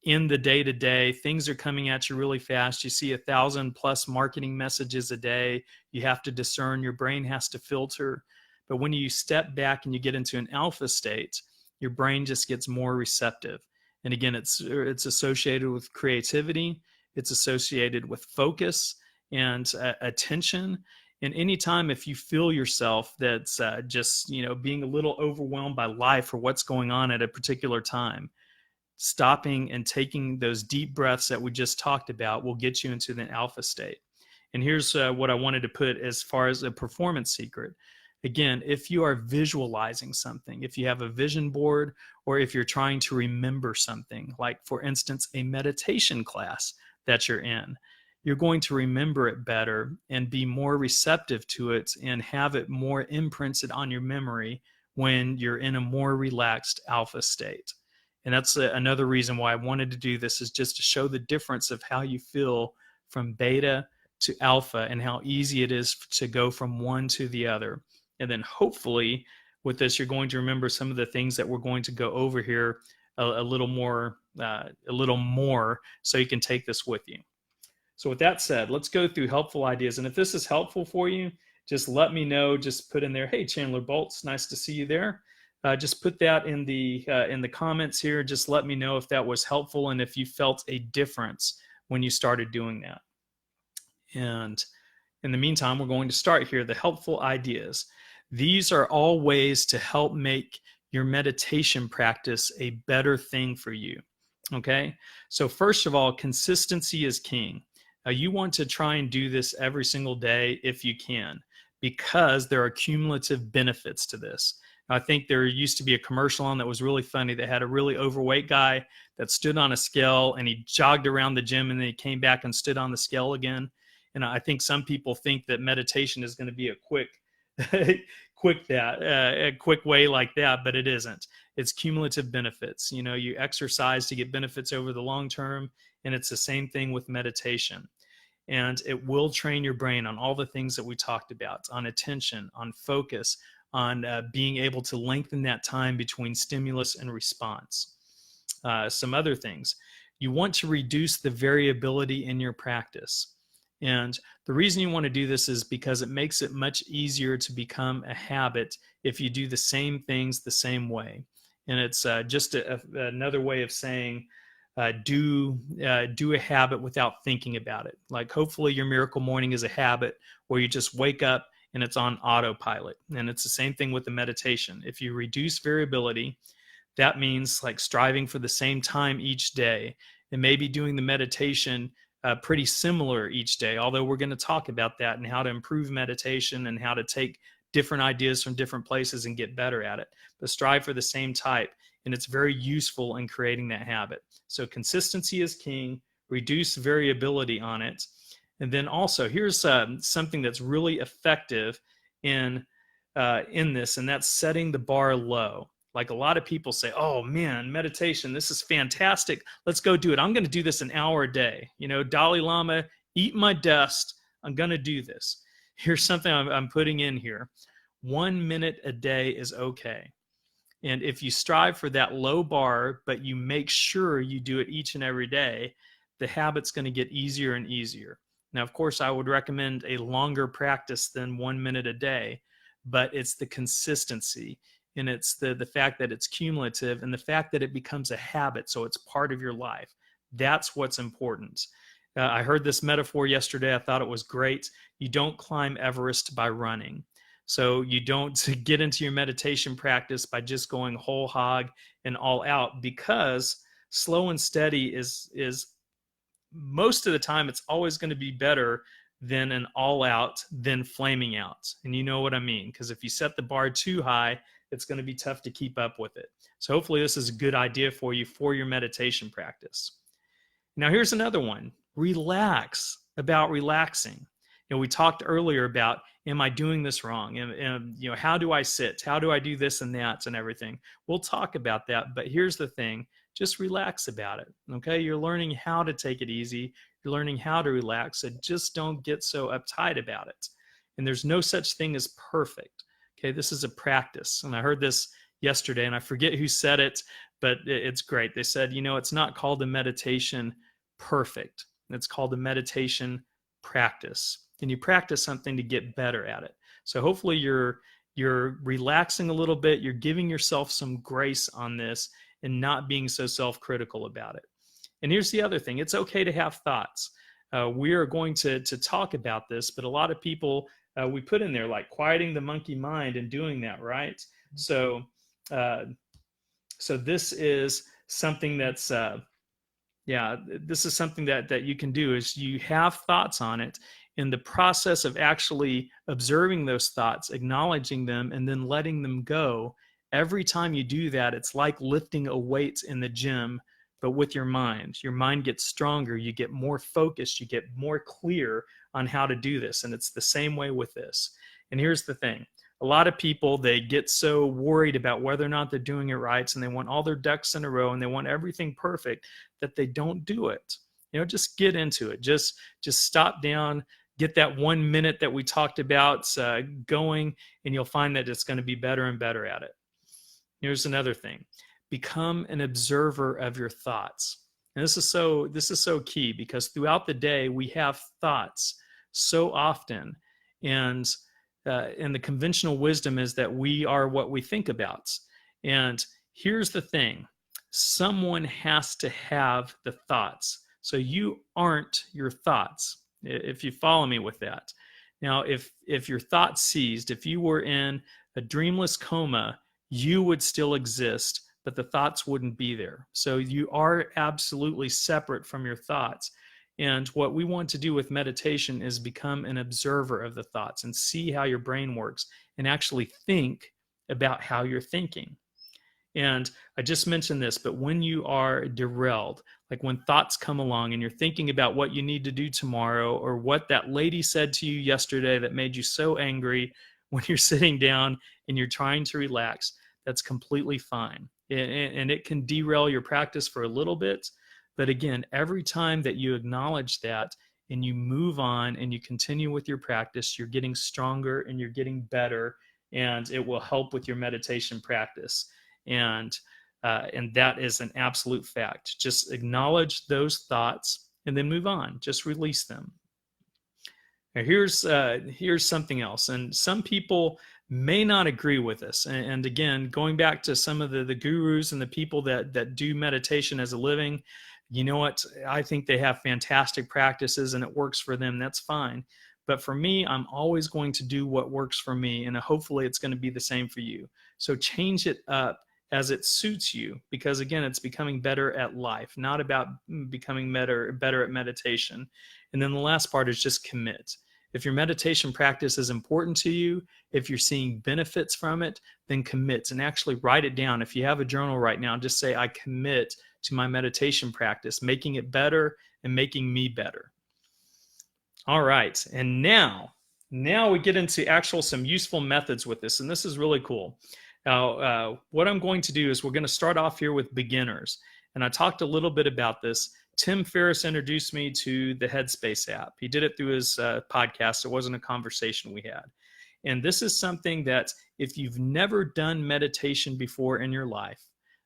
in the day-to-day, things are coming at you really fast. You see 1,000+ marketing messages a day. You have to discern, your brain has to filter. But when you step back and you get into an alpha state, your brain just gets more receptive. And again, it's associated with creativity. It's associated with focus and attention. And anytime if you feel yourself that's just, being a little overwhelmed by life or what's going on at a particular time, stopping and taking those deep breaths that we just talked about will get you into the alpha state. And here's what I wanted to put as far as a performance secret. Again, if you are visualizing something, if you have a vision board, or if you're trying to remember something, like for instance, a meditation class that you're in, you're going to remember it better and be more receptive to it and have it more imprinted on your memory when you're in a more relaxed alpha state. And that's another reason why I wanted to do this, is just to show the difference of how you feel from beta to alpha and how easy it is to go from one to the other. And then hopefully with this, you're going to remember some of the things that we're going to go over here a little more, so you can take this with you. So with that said, let's go through helpful ideas. And if this is helpful for you, just let me know. Just put in there, hey, Chandler Bolts, nice to see you there. Just put that in the comments here. Just let me know if that was helpful and if you felt a difference when you started doing that. And in the meantime, we're going to start here, the helpful ideas. These are all ways to help make your meditation practice a better thing for you. Okay? So first of all, consistency is king. You want to try and do this every single day if you can, because there are cumulative benefits to this. I think there used to be a commercial on that was really funny that had a really overweight guy that stood on a scale and he jogged around the gym and then he came back and stood on the scale again. And I think some people think that meditation is going to be a quick way like that, but it isn't. It's cumulative benefits. You exercise to get benefits over the long term, and it's the same thing with meditation. And it will train your brain on all the things that we talked about, on attention, on focus, on being able to lengthen that time between stimulus and response. Some other things. You want to reduce the variability in your practice. And the reason you want to do this is because it makes it much easier to become a habit if you do the same things the same way. And it's just another way of saying do a habit without thinking about it. Like hopefully your miracle morning is a habit where you just wake up and it's on autopilot. And it's the same thing with the meditation. If you reduce variability, that means like striving for the same time each day, and maybe doing the meditation pretty similar each day, although we're going to talk about that and how to improve meditation and how to take different ideas from different places and get better at it. But strive for the same type, and it's very useful in creating that habit. So consistency is king, reduce variability on it. And then also here's something that's really effective in this, and that's setting the bar low. Like a lot of people say, oh man, meditation, this is fantastic. Let's go do it. I'm going to do this an hour a day. Dalai Lama, eat my dust. I'm going to do this. Here's something I'm putting in here. 1 minute a day is okay. And if you strive for that low bar, but you make sure you do it each and every day, the habit's going to get easier and easier. Now, of course, I would recommend a longer practice than 1 minute a day, but it's the consistency. And it's the fact that it's cumulative and the fact that it becomes a habit, so it's part of your life. That's what's important. I heard this metaphor yesterday. I thought it was great. You don't climb Everest by running. So you don't get into your meditation practice by just going whole hog and all out, because slow and steady is most of the time, it's always going to be better than an all out, than flaming out. And you know what I mean? Because if you set the bar too high, it's going to be tough to keep up with it. So hopefully this is a good idea for you for your meditation practice. Now here's another one. Relax about relaxing. We talked earlier about, am I doing this wrong? And how do I sit? How do I do this and that and everything? We'll talk about that. But here's the thing. Just relax about it. Okay. You're learning how to take it easy. You're learning how to relax. So just don't get so uptight about it. And there's no such thing as perfect. Okay, this is a practice. And I heard this yesterday, and I forget who said it, but it's great. They said, it's not called a meditation perfect. It's called a meditation practice. And you practice something to get better at it. So hopefully you're relaxing a little bit. You're giving yourself some grace on this and not being so self-critical about it. And here's the other thing. It's okay to have thoughts. We are going to talk about this, but a lot of people, we put in there like quieting the monkey mind and doing that, right? So this is something that's, this is something that you can do, is you have thoughts on it. In the process of actually observing those thoughts, acknowledging them, and then letting them go, every time you do that, it's like lifting a weight in the gym, but with your mind. Your mind gets stronger, you get more focused, you get more clear on how to do this. And it's the same way with this. And here's the thing. A lot of people, they get so worried about whether or not they're doing it right, and they want all their ducks in a row, and they want everything perfect, that they don't do it. Just get into it. Just stop down, get that 1 minute that we talked about going, and you'll find that it's going to be better and better at it. Here's another thing. Become an observer of your thoughts. And this is so key, because throughout the day we have thoughts so often, and the conventional wisdom is that we are what we think about. And here's the thing. Someone has to have the thoughts. So you aren't your thoughts, if you follow me with that. Now, if your thoughts ceased, if you were in a dreamless coma, you would still exist, but the thoughts wouldn't be there. So you are absolutely separate from your thoughts. And what we want to do with meditation is become an observer of the thoughts and see how your brain works and actually think about how you're thinking. And I just mentioned this, but when you are derailed, like when thoughts come along and you're thinking about what you need to do tomorrow, or what that lady said to you yesterday that made you so angry, when you're sitting down and you're trying to relax, that's completely fine. And it can derail your practice for a little bit. But again, every time that you acknowledge that and you move on and you continue with your practice, you're getting stronger and you're getting better, and it will help with your meditation practice. And that is an absolute fact. Just acknowledge those thoughts and then move on. Just release them. Now here's something else. And some people may not agree with this. And again, going back to some of the gurus and the people that do meditation as a living, you know what? I think they have fantastic practices and it works for them. That's fine. But for me, I'm always going to do what works for me. And hopefully it's going to be the same for you. So change it up as it suits you, because again, it's becoming better at life, not about becoming better at meditation. And then the last part is just commit. If your meditation practice is important to you, if you're seeing benefits from it, then commit and actually write it down. If you have a journal right now, just say, I commit to my meditation practice, making it better and making me better. All right. And now we get into some useful methods with this. And this is really cool. Now, what I'm going to do is we're going to start off here with beginners. And I talked a little bit about this. Tim Ferriss introduced me to the Headspace app. He did it through his podcast. It wasn't a conversation we had. And this is something that if you've never done meditation before in your life,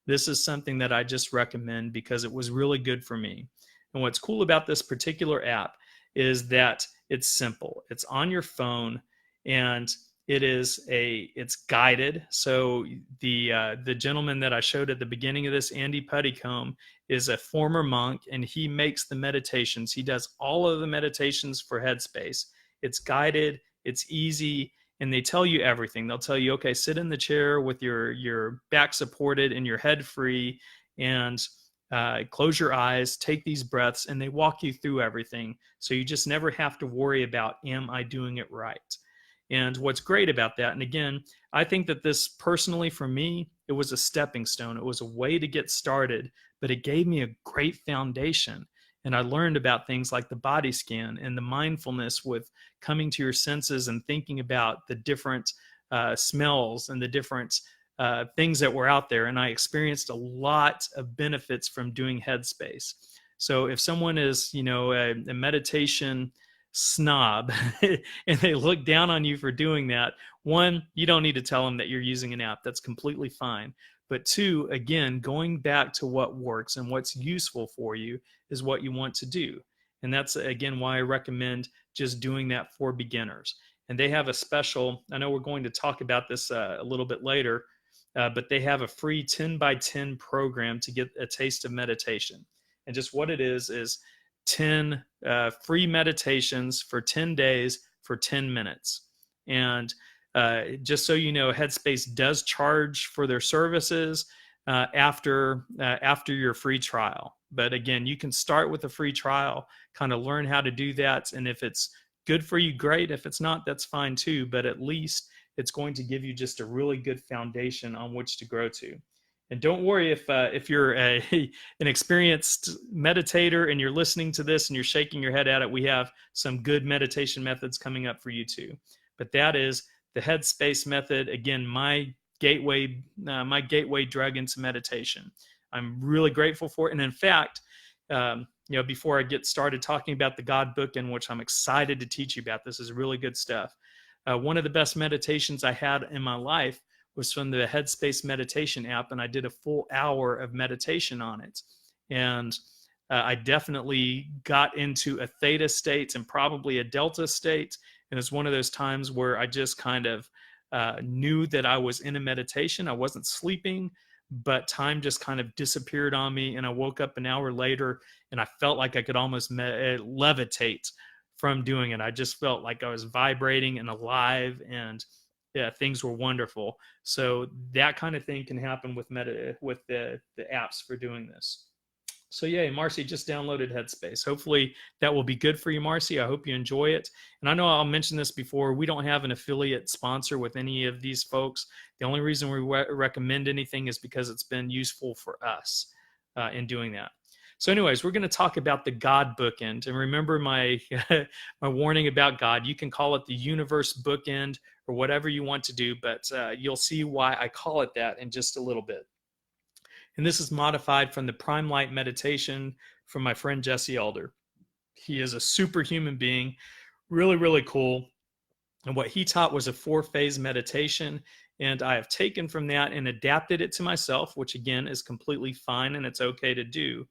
this is something that I just recommend because it was really good for me. And what's cool about this particular app is that it's simple. It's on your phone, and it's guided. So the gentleman that I showed at the beginning of this, Andy Puttycombe, is a former monk, and he makes the meditations. He does all of the meditations for Headspace. It's guided, it's easy, and they tell you everything. They'll tell you, okay, sit in the chair with your back supported and your head free, and close your eyes, take these breaths, and they walk you through everything. So you just never have to worry about, am I doing it right? And what's great about that, and again, I think that this personally for me, it was a stepping stone. It was a way to get started, but it gave me a great foundation. And I learned about things like the body scan and the mindfulness with coming to your senses and thinking about the different smells and the different things that were out there. And I experienced a lot of benefits from doing Headspace. So if someone is, a meditation snob and they look down on you for doing that, one, you don't need to tell them that you're using an app. That's completely fine. But two, again, going back to what works and what's useful for you is what you want to do. And that's, again, why I recommend just doing that for beginners. And they have a special, I know we're going to talk about this a little bit later, but they have a free 10 by 10 program to get a taste of meditation. And just what it is 10 free meditations for 10 days for 10 minutes. And just so you know, Headspace does charge for their services after your free trial. But again, you can start with a free trial, kind of learn how to do that. And if it's good for you, great. If it's not, that's fine too. But at least it's going to give you just a really good foundation on which to grow to. And don't worry if you're an experienced meditator and you're listening to this and you're shaking your head at it, we have some good meditation methods coming up for you too. But that is the Headspace method. Again, my gateway drug into meditation. I'm really grateful for it. And in fact, before I get started talking about the God book, in which I'm excited to teach you about, this is really good stuff. One of the best meditations I had in my life was from the Headspace meditation app, and I did a full hour of meditation on it. And I definitely got into a theta state and probably a delta state. And it's one of those times where I just kind of knew that I was in a meditation. I wasn't sleeping, but time just kind of disappeared on me. And I woke up an hour later and I felt like I could almost levitate from doing it. I just felt like I was vibrating and alive, and yeah, things were wonderful. So that kind of thing can happen with the apps for doing this. So yay, Marcy just downloaded Headspace. Hopefully that will be good for you, Marcy. I hope you enjoy it. And I know I'll mention this before, we don't have an affiliate sponsor with any of these folks. The only reason we recommend anything is because it's been useful for us in doing that. So anyways, we're going to talk about the God bookend. And remember my my warning about God. You can call it the universe bookend or whatever you want to do, but you'll see why I call it that in just a little bit. And this is modified from the Prime Light meditation from my friend Jesse Elder. He is a superhuman being, really, really cool. And what he taught was a 4-phase meditation. And I have taken from that and adapted it to myself, which again is completely fine and it's okay to do.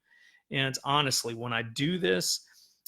And honestly, when I do this,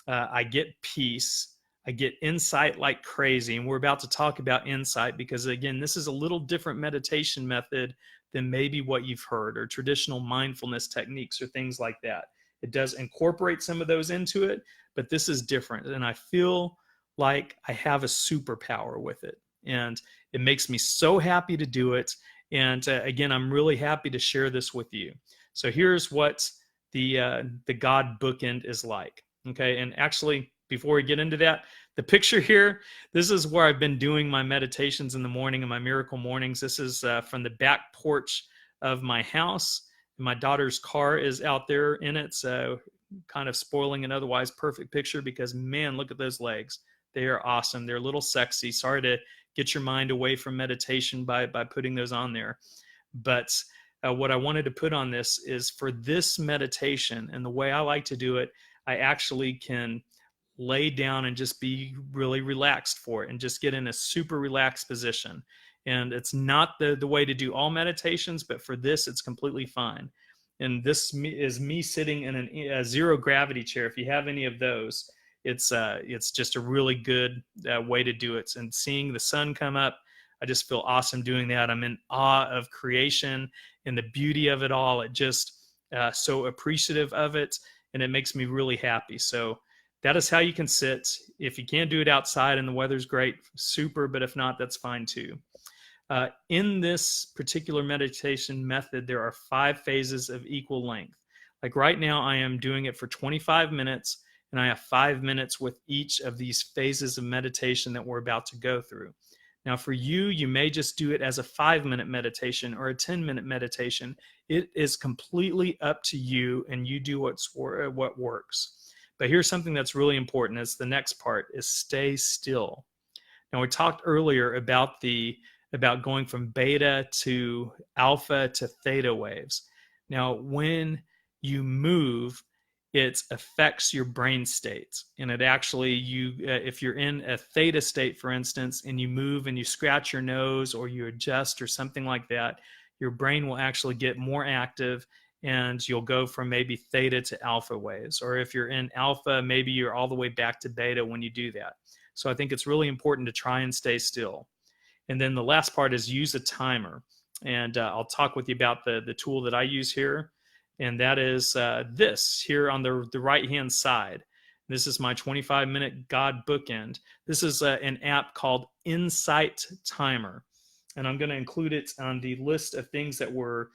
I get peace. I get insight like crazy. And we're about to talk about insight because, again, this is a little different meditation method than maybe what you've heard or traditional mindfulness techniques or things like that. It does incorporate some of those into it, but this is different. And I feel like I have a superpower with it. And it makes me so happy to do it. And again, I'm really happy to share this with you. So here's what the God bookend is like. Okay, and actually, before we get into that, the picture here, this is where I've been doing my meditations in the morning and my miracle mornings. This is from the back porch of my house. My daughter's car is out there in it, so kind of spoiling an otherwise perfect picture because, man, look at those legs. They are awesome. They're a little sexy. Sorry to get your mind away from meditation by putting those on there. But what I wanted to put on this is for this meditation, and the way I like to do it, I actually can lay down and just be really relaxed for it and just get in a super relaxed position. And it's not the way to do all meditations, but for this, it's completely fine. And this is me sitting in a zero gravity chair. If you have any of those, it's just a really good way to do it. And seeing the sun come up, I just feel awesome doing that. I'm in awe of creation and the beauty of it all. It just so appreciative of it, and it makes me really happy. So that is how you can sit. If you can't do it outside and the weather's great, super, but if not, that's fine too. In this particular meditation method, there are 5 phases of equal length. Like right now, I am doing it for 25 minutes, and I have 5 minutes with each of these phases of meditation that we're about to go through. Now, for you, you may just do it as a 5-minute meditation or a 10-minute meditation. It is completely up to you, and you do what works. But here's something that's really important. Is the next part is stay still. Now, we talked earlier about going from beta to alpha to theta waves. Now, when you move, it affects your brain states. And it actually, if you're in a theta state, for instance, and you move and you scratch your nose or you adjust or something like that, your brain will actually get more active and you'll go from maybe theta to alpha waves. Or if you're in alpha, maybe you're all the way back to beta when you do that. So I think it's really important to try and stay still. And then the last part is use a timer. And I'll talk with you about the tool that I use here. And that is this here on the right-hand side. This is my 25-minute God bookend. This is an app called Insight Timer. And I'm going to include it on the list of things that we're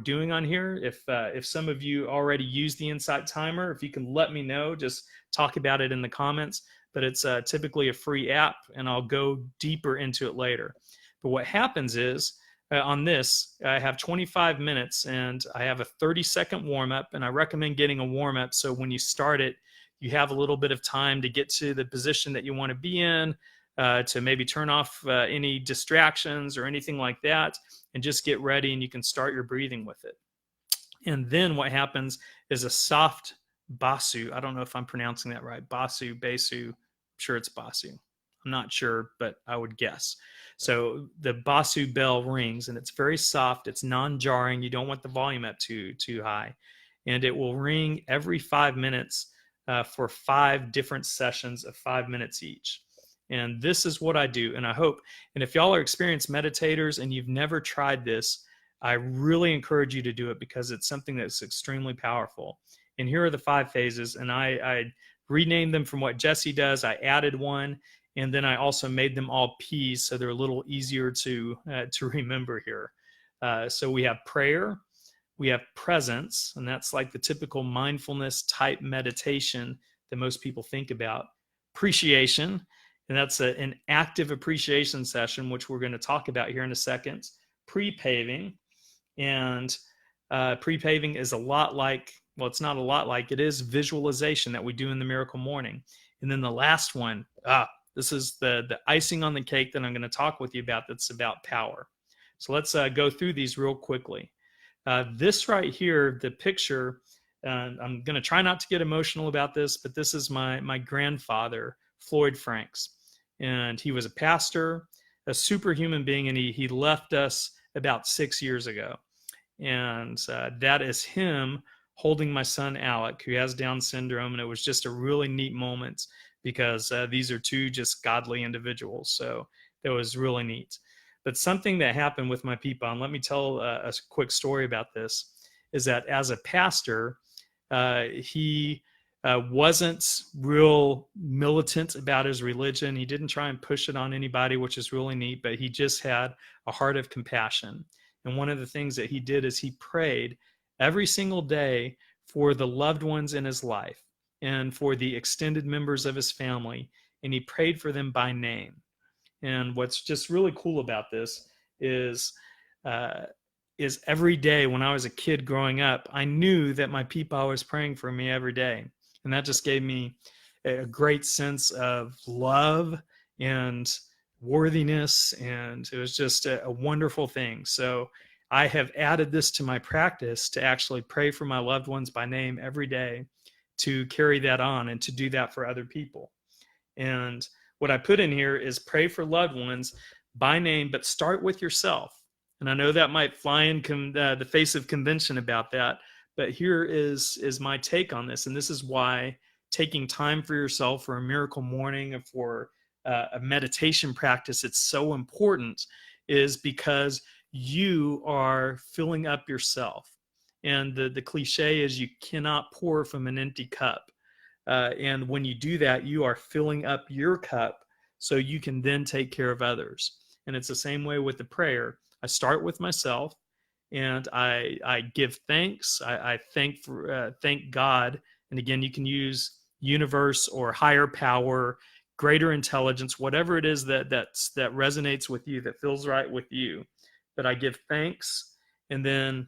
doing on here. If some of you already use the Insight Timer, if you can let me know, just talk about it in the comments. But it's typically a free app, and I'll go deeper into it later. But what happens is, on this, I have 25 minutes and I have a 30-second warm-up, and I recommend getting a warm-up so when you start it, you have a little bit of time to get to the position that you want to be in, to maybe turn off any distractions or anything like that, and just get ready, and you can start your breathing with it. And then what happens is a soft basu. I don't know if I'm pronouncing that right. Basu, I'm sure it's basu. I'm not sure, but I would guess. So the basu bell rings, and it's very soft. It's non-jarring. You don't want the volume up too high. And it will ring every 5 minutes for 5 different sessions of 5 minutes each. And this is what I do. And I hope, and if y'all are experienced meditators and you've never tried this, I really encourage you to do it because it's something that's extremely powerful. And here are the 5 phases. And I renamed them from what Jesse does. I added one. And then I also made them all P's so they're a little easier to remember here. So we have prayer, we have presence, and that's like the typical mindfulness type meditation that most people think about. Appreciation, and that's an active appreciation session, which we're going to talk about here in a second. Pre-paving, and pre-paving is a lot like, well, it's not a lot like, it is visualization that we do in the Miracle Morning. And then the last one, this is the icing on the cake that I'm going to talk with you about, that's about power. So let's go through these real quickly. This right here, the picture, I'm going to try not to get emotional about this, but this is my grandfather, Floyd Franks. And he was a pastor, a superhuman being, and he left us about 6 years ago. And that is him holding my son, Alec, who has Down syndrome. And it was just a really neat moment because these are 2 just godly individuals. So that was really neat. But something that happened with my people, and let me tell a quick story about this, is that as a pastor, he wasn't real militant about his religion. He didn't try and push it on anybody, which is really neat, but he just had a heart of compassion. And one of the things that he did is he prayed every single day for the loved ones in his life and for the extended members of his family, and he prayed for them by name. And what's just really cool about this is every day when I was a kid growing up, I knew that my people was praying for me every day. And that just gave me a great sense of love and worthiness. And it was just a wonderful thing. So I have added this to my practice to actually pray for my loved ones by name every day, to carry that on and to do that for other people. And what I put in here is pray for loved ones by name, but start with yourself. And I know that might fly in the face of convention about that, but here is my take on this. And this is why taking time for yourself for a miracle morning or for a meditation practice, it's so important, is because you are filling up yourself. And the cliche is you cannot pour from an empty cup. And when you do that, you are filling up your cup so you can then take care of others. And it's the same way with the prayer. I start with myself, and I give thanks. I thank God. And again, you can use universe or higher power, greater intelligence, whatever it is that resonates with you, that feels right with you. But I give thanks, and then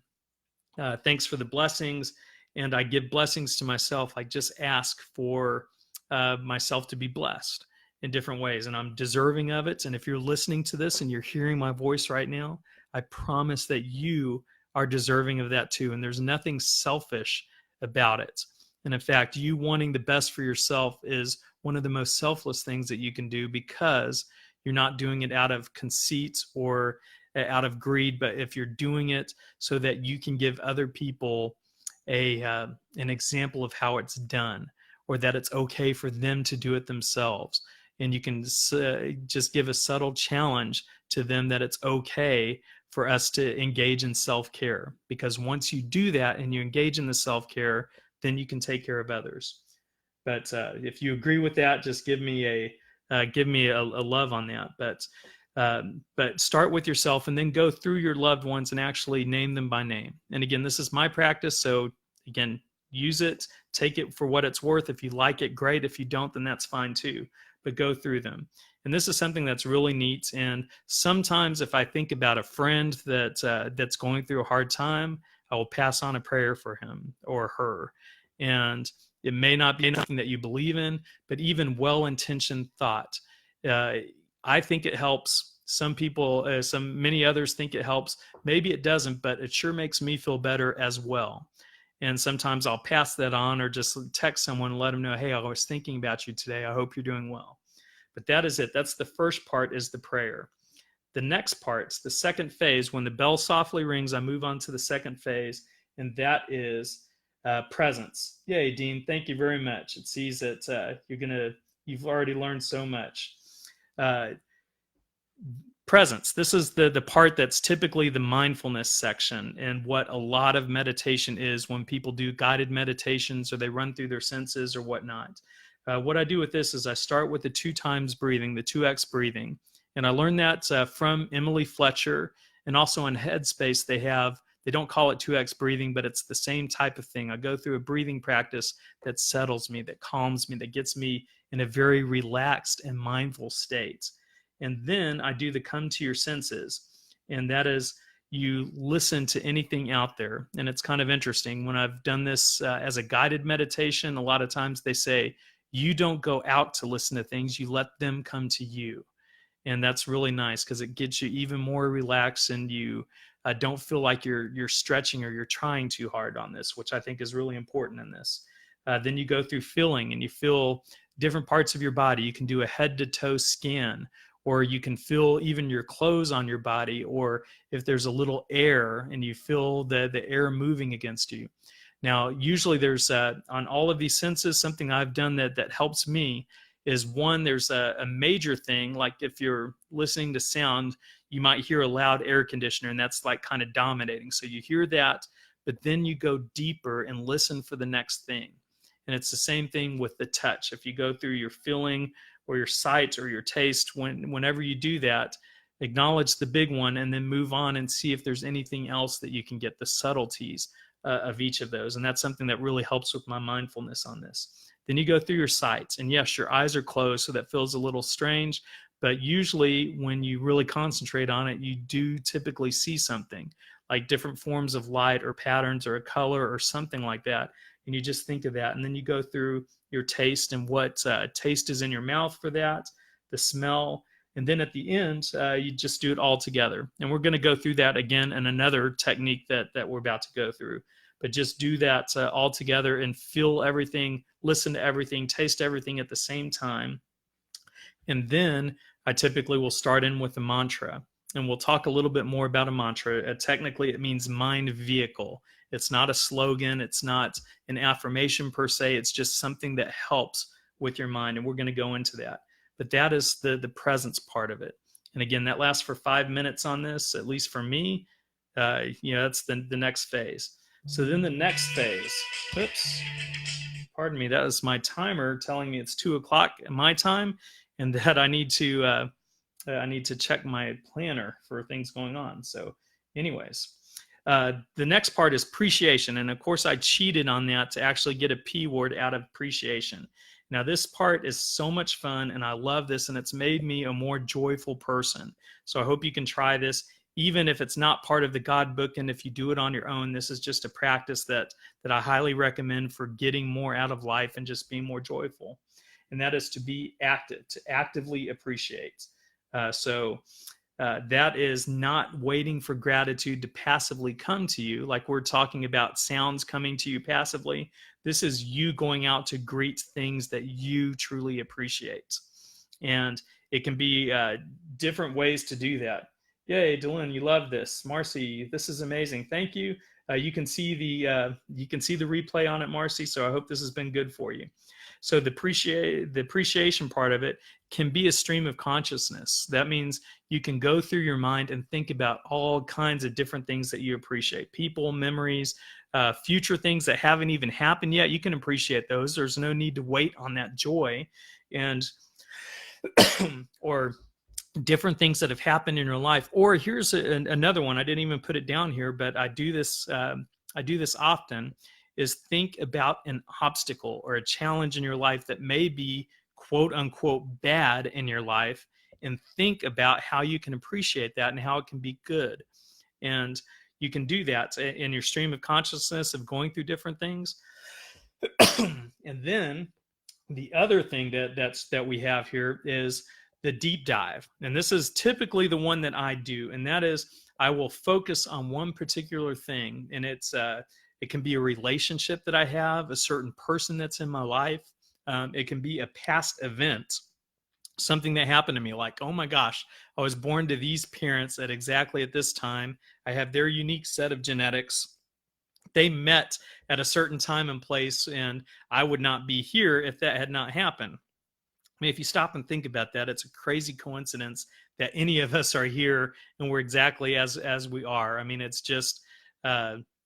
thanks for the blessings. And I give blessings to myself. I just ask for myself to be blessed in different ways. And I'm deserving of it. And if you're listening to this and you're hearing my voice right now, I promise that you are deserving of that too. And there's nothing selfish about it. And in fact, you wanting the best for yourself is one of the most selfless things that you can do, because you're not doing it out of conceit or out of greed, but if you're doing it so that you can give other people an example of how it's done, or that it's okay for them to do it themselves. And you can just give a subtle challenge to them that it's okay for us to engage in self-care, because once you do that and you engage in the self-care, then you can take care of others. But if you agree with that, just give me a love on that. But start with yourself and then go through your loved ones and actually name them by name. And again, this is my practice. So again, use it, take it for what it's worth. If you like it, great. If you don't, then that's fine too. But go through them. And this is something that's really neat. And sometimes if I think about a friend that's going through a hard time, I will pass on a prayer for him or her. And it may not be anything that you believe in, but even well-intentioned thought. I think it helps. Some people, many others think it helps. Maybe it doesn't, but it sure makes me feel better as well. And sometimes I'll pass that on, or just text someone and let them know, hey, I was thinking about you today. I hope you're doing well. But that is it. That's the first part, is the prayer. The next part, the second phase, when the bell softly rings, I move on to the second phase, and that is presence. Yay, Dean. Thank you very much. It sees that you've already learned so much. Presence. This is the part that's typically the mindfulness section, and what a lot of meditation is when people do guided meditations or they run through their senses or whatnot. What I do with this is I start with the 2 times breathing, the 2x breathing. And I learned that from Emily Fletcher, and also in Headspace, they don't call it 2x breathing, but it's the same type of thing. I go through a breathing practice that settles me, that calms me, that gets me in a very relaxed and mindful state. And then I do the come to your senses. And that is, you listen to anything out there. And it's kind of interesting. When I've done this as a guided meditation, a lot of times they say, you don't go out to listen to things, you let them come to you. And that's really nice, because it gets you even more relaxed, and you don't feel like you're stretching or you're trying too hard on this, which I think is really important in this. Then you go through feeling, and you feel different parts of your body. You can do a head to toe scan, or you can feel even your clothes on your body, or if there's a little air and you feel the air moving against you. Now, usually there's on all of these senses, something I've done that helps me is, one, there's a major thing, like if you're listening to sound, you might hear a loud air conditioner, and that's like kind of dominating. So you hear that, but then you go deeper and listen for the next thing. And it's the same thing with the touch. If you go through your feeling or your sight or your taste, whenever you do that, acknowledge the big one and then move on and see if there's anything else that you can get, the subtleties of each of those. And that's something that really helps with my mindfulness on this. Then you go through your sights, and yes, your eyes are closed, so that feels a little strange, but usually when you really concentrate on it, you do typically see something, like different forms of light or patterns or a color or something like that. And you just think of that. And then you go through your taste and what taste is in your mouth for that, the smell. And then at the end, you just do it all together. And we're going to go through that again in another technique that we're about to go through. But just do that all together and feel everything, listen to everything, taste everything at the same time. And then I typically will start in with a mantra. And we'll talk a little bit more about a mantra. Technically, it means mind vehicle. It's not a slogan. It's not an affirmation per se. It's just something that helps with your mind. And we're going to go into that. But that is the presence part of it. And again, that lasts for 5 minutes on this, at least for me. That's the next phase. So then the next phase, pardon me, that is my timer telling me it's 2:00 my time, and that I need to check my planner for things going on. So anyways, the next part is appreciation. And of course I cheated on that to actually get a P word out of appreciation. Now this part is so much fun, and I love this, and it's made me a more joyful person. So I hope you can try this, even if it's not part of the God book. And if you do it on your own, this is just a practice that I highly recommend for getting more out of life and just being more joyful. And that is to be active, to actively appreciate. So That is not waiting for gratitude to passively come to you, like we're talking about sounds coming to you passively. This is you going out to greet things that you truly appreciate. And it can be different ways to do that. Yay, Dylan, you love this. Marcy, this is amazing. Thank you. You can see the replay on it, Marcy. So I hope this has been good for you. So the appreciation part of it can be a stream of consciousness. That means you can go through your mind and think about all kinds of different things that you appreciate. People, memories, future things that haven't even happened yet. You can appreciate those. There's no need to wait on that joy. And or different things that have happened in your life. Or here's another one. I didn't even put it down here, but I do this often, is think about an obstacle or a challenge in your life that may be quote unquote bad in your life, and think about how you can appreciate that and how it can be good. And you can do that in your stream of consciousness of going through different things. And then the other thing that we have here is the deep dive. And this is typically the one that I do. And that is, I will focus on one particular thing. And it can be a relationship that I have, a certain person that's in my life. It can be a past event, something that happened to me, like, oh my gosh, I was born to these parents at exactly at this time. I have their unique set of genetics. They met at a certain time and place, and I would not be here if that had not happened. I mean, if you stop and think about that, it's a crazy coincidence that any of us are here and we're exactly as we are. I mean, it's just,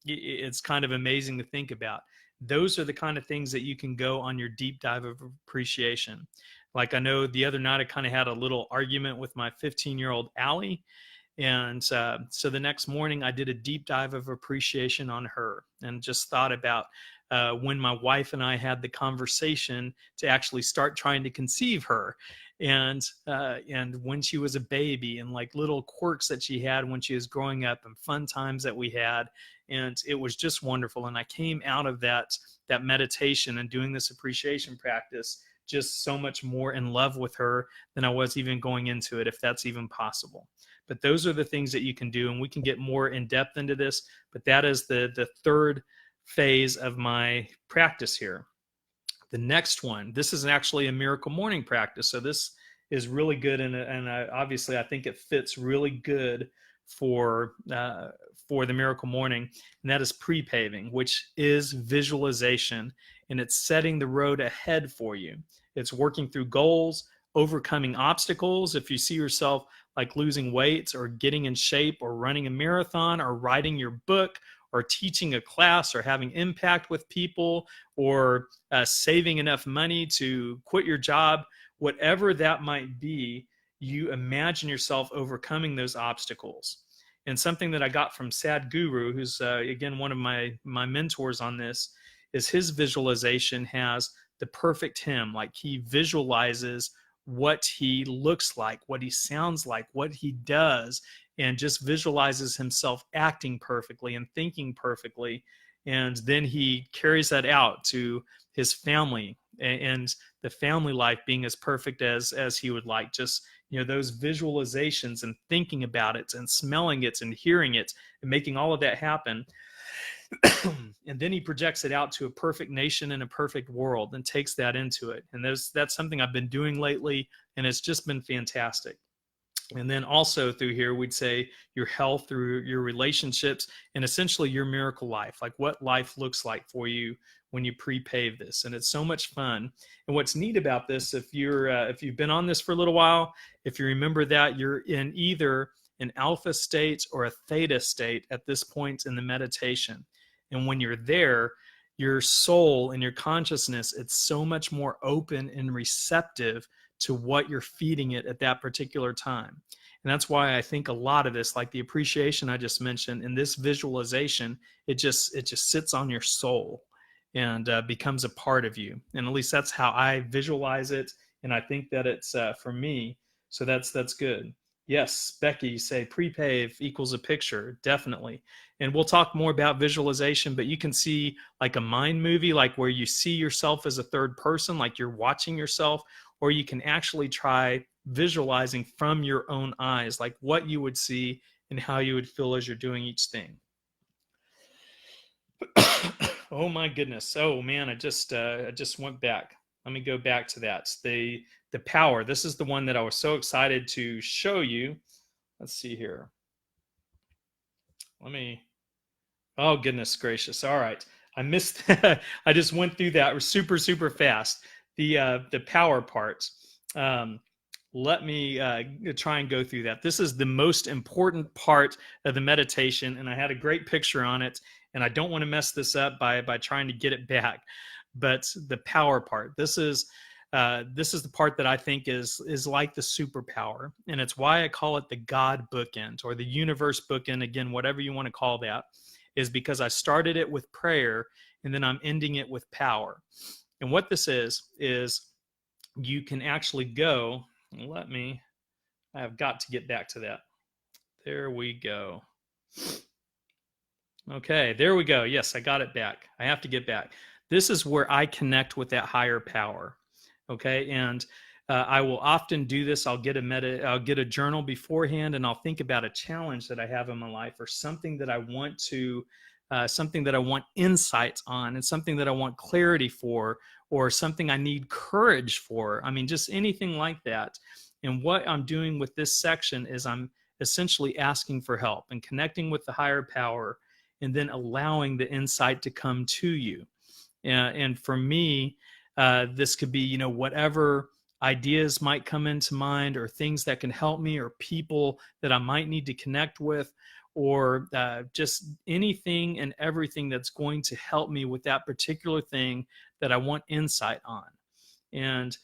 it's kind of amazing to think about. Those are the kind of things that you can go on your deep dive of appreciation. Like, I know the other night I kind of had a little argument with my 15-year-old Allie. And so the next morning I did a deep dive of appreciation on her, and just thought about when my wife and I had the conversation to actually start trying to conceive her, and when she was a baby, and like little quirks that she had when she was growing up, and fun times that we had. And it was just wonderful. And I came out of that meditation and doing this appreciation practice just so much more in love with her than I was even going into it, if that's even possible. But those are the things that you can do, and we can get more in depth into this. But that is the third phase of my practice here. The next one, this is actually a miracle morning practice. So this is really good, and obviously I think it fits really good for the miracle morning, and that is pre-paving, which is visualization, and it's setting the road ahead for you. It's working through goals, overcoming obstacles. If you see yourself like losing weight or getting in shape or running a marathon or writing your book or teaching a class or having impact with people or saving enough money to quit your job, whatever that might be, you imagine yourself overcoming those obstacles. And something that I got from Sadhguru, who's again one of my mentors on this, is his visualization has the perfect hymn. Like, he visualizes what he looks like, what he sounds like, what he does, and just visualizes himself acting perfectly and thinking perfectly. And then he carries that out to his family, and the family life being as perfect as he would like. Just, those visualizations and thinking about it and smelling it and hearing it and making all of that happen. And then he projects it out to a perfect nation and a perfect world and takes that into it. And that's something I've been doing lately, and it's just been fantastic. And then also through here, we'd say your health, through your relationships, and essentially your miracle life, like what life looks like for you when you pre-pave this. And it's so much fun. And what's neat about this, if you've been on this for a little while, if you remember that you're in either an alpha state or a theta state at this point in the meditation. And when you're there, your soul and your consciousness, it's so much more open and receptive to what you're feeding it at that particular time. And that's why I think a lot of this, like the appreciation I just mentioned, and this visualization, it just sits on your soul and becomes a part of you. And at least that's how I visualize it. And I think that it's for me. So that's good. Yes, Becky, say pre-pave equals a picture, definitely. And we'll talk more about visualization, but you can see like a mind movie, like where you see yourself as a third person, like you're watching yourself, or you can actually try visualizing from your own eyes, like what you would see and how you would feel as you're doing each thing. Oh my goodness. Oh man, I just went back. Let me go back to that. The power. This is the one that I was so excited to show you. Let's see here. Oh goodness gracious. All right. I missed that. I just went through that super fast. The power parts. Let me try and go through that. This is the most important part of the meditation, and I had a great picture on it, and I don't want to mess this up by trying to get it back. But the power part. This is the part that I think is like the superpower, and it's why I call it the God bookend or the universe bookend. Again, whatever you want to call that, is because I started it with prayer, and then I'm ending it with power. And what this is you can actually go. I have got to get back to that. There we go. Okay, there we go. Yes, I got it back. I have to get back. This is where I connect with that higher power. Okay, and I will often do this. I'll get a journal beforehand, and I'll think about a challenge that I have in my life, or something that I want insights on, and something that I want clarity for, or something I need courage for. I mean, just anything like that. And what I'm doing with this section is I'm essentially asking for help and connecting with the higher power, and then allowing the insight to come to you. And for me, this could be, whatever ideas might come into mind, or things that can help me, or people that I might need to connect with, or just anything and everything that's going to help me with that particular thing that I want insight on. And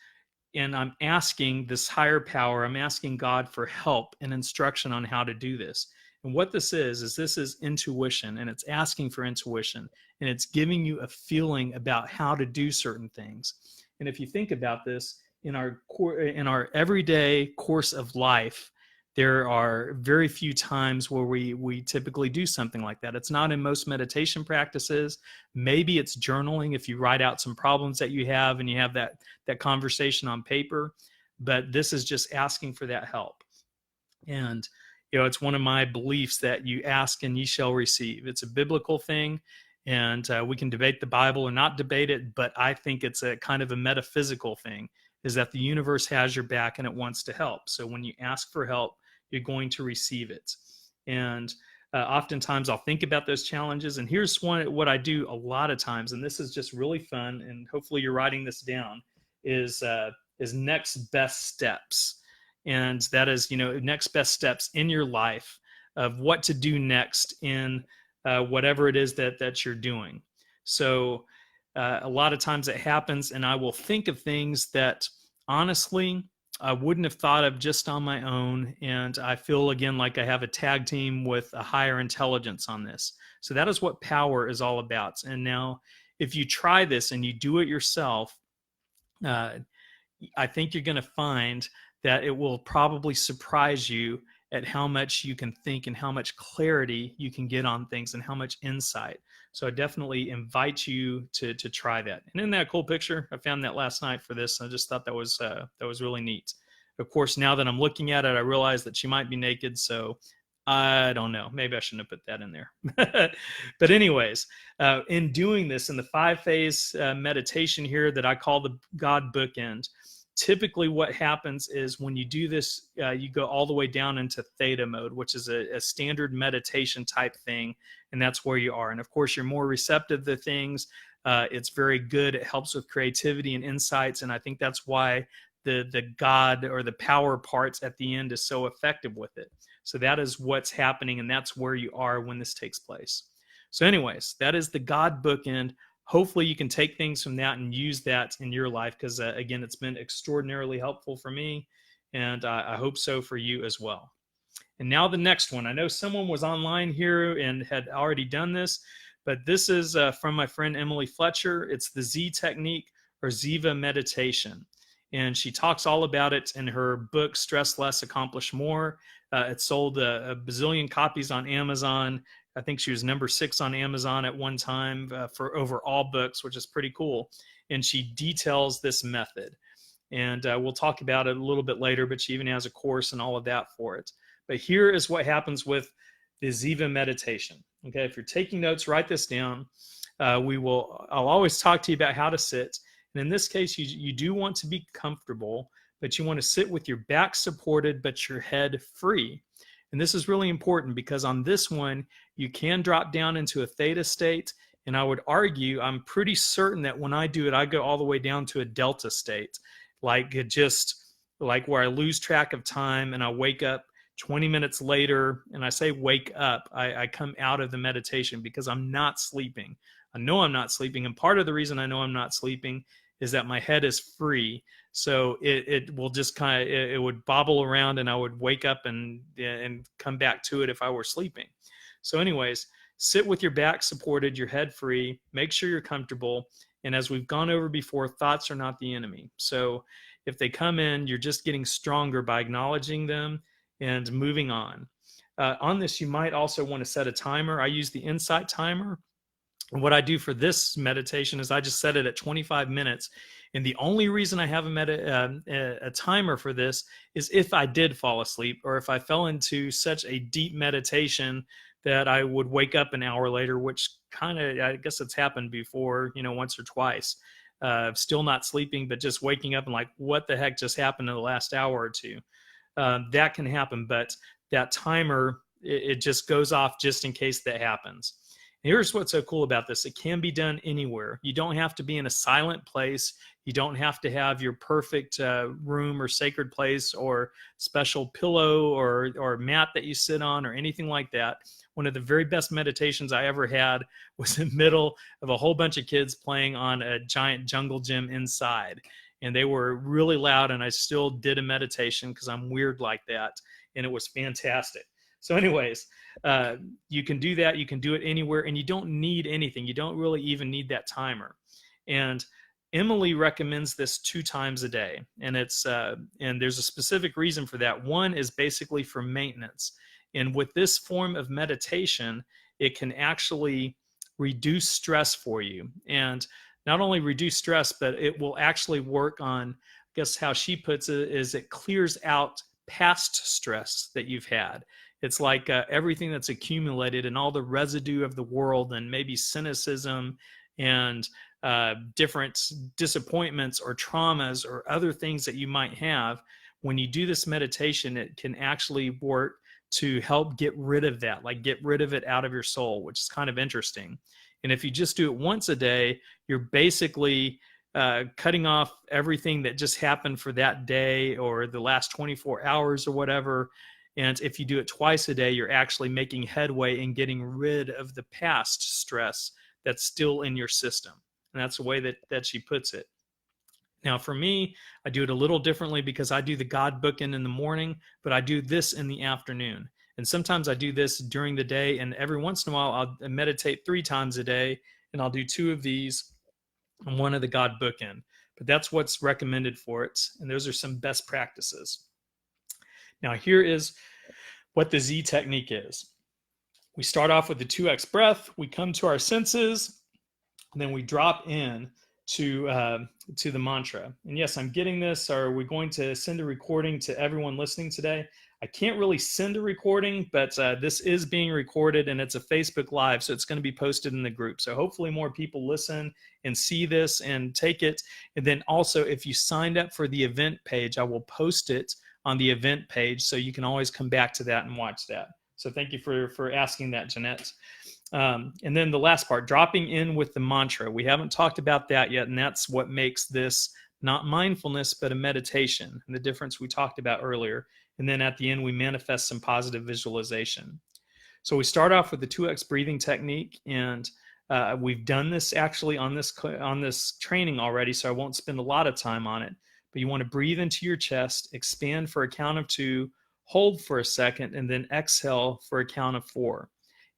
I'm asking this higher power, I'm asking God for help and instruction on how to do this. And what this is this is intuition, and it's asking for intuition, and it's giving you a feeling about how to do certain things. And if you think about this, in our everyday course of life, there are very few times where we typically do something like that. It's not in most meditation practices. Maybe it's journaling, if you write out some problems that you have and you have that conversation on paper. But this is just asking for that help. And it's one of my beliefs that you ask and ye shall receive. It's a biblical thing, and we can debate the Bible or not debate it, but I think it's a kind of a metaphysical thing, is that the universe has your back and it wants to help. So when you ask for help, you're going to receive it. And oftentimes I'll think about those challenges, and here's what I do a lot of times, and this is just really fun, and hopefully you're writing this down, is next best steps. And that is, next best steps in your life of what to do next in whatever it is that you're doing. So a lot of times it happens, and I will think of things that honestly I wouldn't have thought of just on my own. And I feel, again, like I have a tag team with a higher intelligence on this. So that is what power is all about. And now, if you try this and you do it yourself, I think you're going to find that it will probably surprise you at how much you can think and how much clarity you can get on things and how much insight. So I definitely invite you to try that. And isn't that a cool picture? I found that last night for this. I just thought that was really neat. Of course, now that I'm looking at it, I realize that she might be naked. So I don't know. Maybe I shouldn't have put that in there. But anyways, in doing this, in the 5-phase meditation here that I call the God bookend, typically what happens is when you do this, you go all the way down into Theta mode, which is a standard meditation type thing. And that's where you are. And of course, you're more receptive to things. It's very good. It helps with creativity and insights. And I think that's why the God or the power parts at the end is so effective with it. So that is what's happening. And that's where you are when this takes place. So anyways, that is the God bookend. Hopefully you can take things from that and use that in your life, because again, it's been extraordinarily helpful for me, and I hope so for you as well. And now the next one. I know someone was online here and had already done this, but this is from my friend Emily Fletcher. It's the Z technique, or Ziva meditation. And she talks all about it in her book, Stress Less, Accomplish More. It sold a bazillion copies on Amazon. I think she was number 6 on Amazon at one time for over all books, which is pretty cool. And she details this method. And we'll talk about it a little bit later, but she even has a course and all of that for it. But here is what happens with the Ziva meditation. Okay, if you're taking notes, write this down. I'll always talk to you about how to sit. And in this case, you do want to be comfortable, but you want to sit with your back supported, but your head free. And this is really important because on this one, you can drop down into a theta state. And I would argue, I'm pretty certain that when I do it, I go all the way down to a delta state, like where I lose track of time and I wake up 20 minutes later. And I say wake up, I come out of the meditation because I'm not sleeping. I know I'm not sleeping. And part of the reason I know I'm not sleeping is that my head is free. So it will just it would bobble around and I would wake up and come back to it if I were sleeping. So anyways, sit with your back supported, your head free, make sure you're comfortable. And as we've gone over before, thoughts are not the enemy. So if they come in, you're just getting stronger by acknowledging them and moving on. On this, you might also want to set a timer. I use the Insight timer. And what I do for this meditation is I just set it at 25 minutes. And the only reason I have a timer for this is if I did fall asleep or if I fell into such a deep meditation that I would wake up an hour later, which I guess it's happened before, once or twice. Still not sleeping, but just waking up and like, what the heck just happened in the last hour or two? That can happen, but that timer, it just goes off just in case that happens. Here's what's so cool about this. It can be done anywhere. You don't have to be in a silent place. You don't have to have your perfect room or sacred place or special pillow or mat that you sit on or anything like that. One of the very best meditations I ever had was in the middle of a whole bunch of kids playing on a giant jungle gym inside. And they were really loud, and I still did a meditation because I'm weird like that. And it was fantastic. So anyways, you can do that. You can do it anywhere, and you don't need anything. You don't really even need that timer. And Emily recommends this 2 times a day, and and there's a specific reason for that. One is basically for maintenance. And with this form of meditation, it can actually reduce stress for you. And not only reduce stress, but it will actually work on, I guess how she puts it, is it clears out past stress that you've had. It's like everything that's accumulated and all the residue of the world and maybe cynicism and different disappointments or traumas or other things that you might have. When you do this meditation, it can actually work to help get rid of that, like get rid of it out of your soul, which is kind of interesting. And if you just do it once a day, you're basically cutting off everything that just happened for that day or the last 24 hours or whatever. And if you do it twice a day, you're actually making headway in getting rid of the past stress that's still in your system. And that's the way that she puts it. Now, for me, I do it a little differently because I do the God bookend in the morning, but I do this in the afternoon. And sometimes I do this during the day, and every once in a while, I'll meditate 3 times a day, and I'll do 2 of these and 1 of the God bookend. But that's what's recommended for it, and those are some best practices. Now, here is what the Z technique is. We start off with the 2x breath. We come to our senses, and then we drop in to the mantra. And yes, I'm getting this. Are we going to send a recording to everyone listening today? I can't really send a recording, but this is being recorded and it's a Facebook Live, so it's going to be posted in the group. So hopefully more people listen and see this and take it. And then also, if you signed up for the event page, I will post it on the event page, so you can always come back to that and watch that. So thank you for asking that, Jeanette. And then the last part, dropping in with the mantra. We haven't talked about that yet, and that's what makes this not mindfulness, but a meditation, and the difference we talked about earlier. And then at the end, we manifest some positive visualization. So we start off with the 2x breathing technique, and we've done this actually on this training already, so I won't spend a lot of time on it. But you want to breathe into your chest, expand for a count of 2, hold for a second, and then exhale for a count of 4.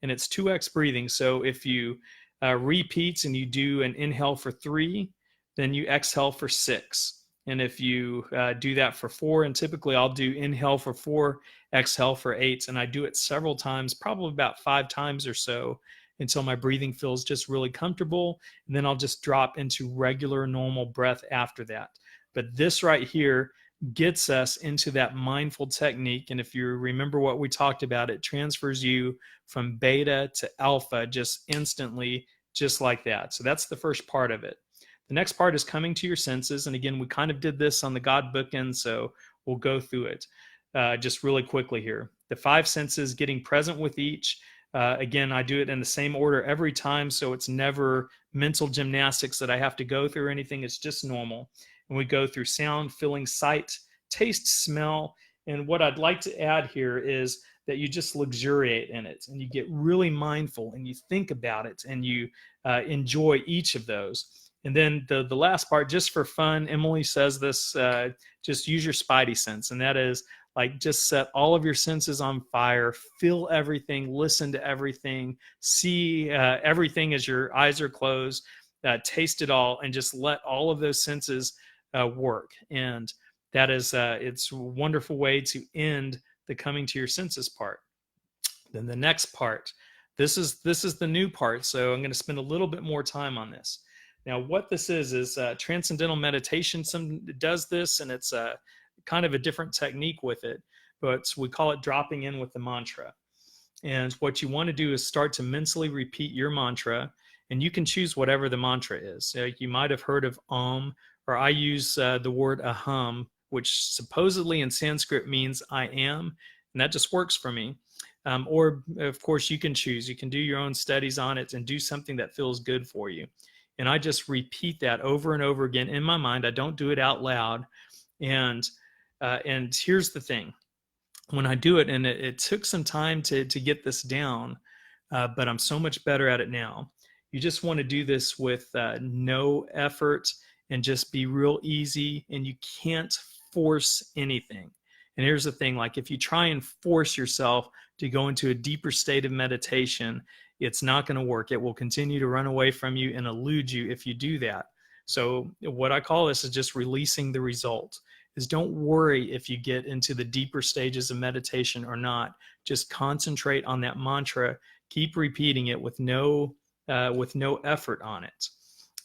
And it's 2x breathing. So if you repeat and you do an inhale for 3, then you exhale for 6. And if you do that for 4, and typically I'll do inhale for 4, exhale for 8. And I do it several times, probably about 5 times or so, until my breathing feels just really comfortable. And then I'll just drop into regular, normal breath after that. But this right here gets us into that mindful technique. And if you remember what we talked about, it transfers you from beta to alpha just instantly, just like that. So that's the first part of it. The next part is coming to your senses. And again, we kind of did this on the God bookend, so we'll go through it just really quickly here. The 5 senses, getting present with each. Again, I do it in the same order every time, so it's never mental gymnastics that I have to go through or anything. It's just normal. And we go through sound, feeling, sight, taste, smell. And what I'd like to add here is that you just luxuriate in it and you get really mindful and you think about it and you enjoy each of those. And then the last part, just for fun, Emily says this, just use your spidey sense. And that is like, just set all of your senses on fire, feel everything, listen to everything, see everything as your eyes are closed, taste it all, and just let all of those senses work. And that is, it's a wonderful way to end the coming to your senses part. Then the next part, this is the new part. So I'm going to spend a little bit more time on this. Now, what this is transcendental meditation. Some does this, and it's kind of a different technique with it, but we call it dropping in with the mantra. And what you want to do is start to mentally repeat your mantra, and you can choose whatever the mantra is. You might have heard of Om, or I use the word aham, which supposedly in Sanskrit means I am, and that just works for me. Or, of course, you can choose. You can do your own studies on it and do something that feels good for you. And I just repeat that over and over again in my mind. I don't do it out loud. And here's the thing. When I do it, and it took some time to get this down, but I'm so much better at it now. You just want to do this with no effort and just be real easy, and you can't force anything. And here's the thing, like if you try and force yourself to go into a deeper state of meditation, it's not going to work. It will continue to run away from you and elude you if you do that. So what I call this is just releasing the result. Is don't worry if you get into the deeper stages of meditation or not. Just concentrate on that mantra. Keep repeating it with no effort on it.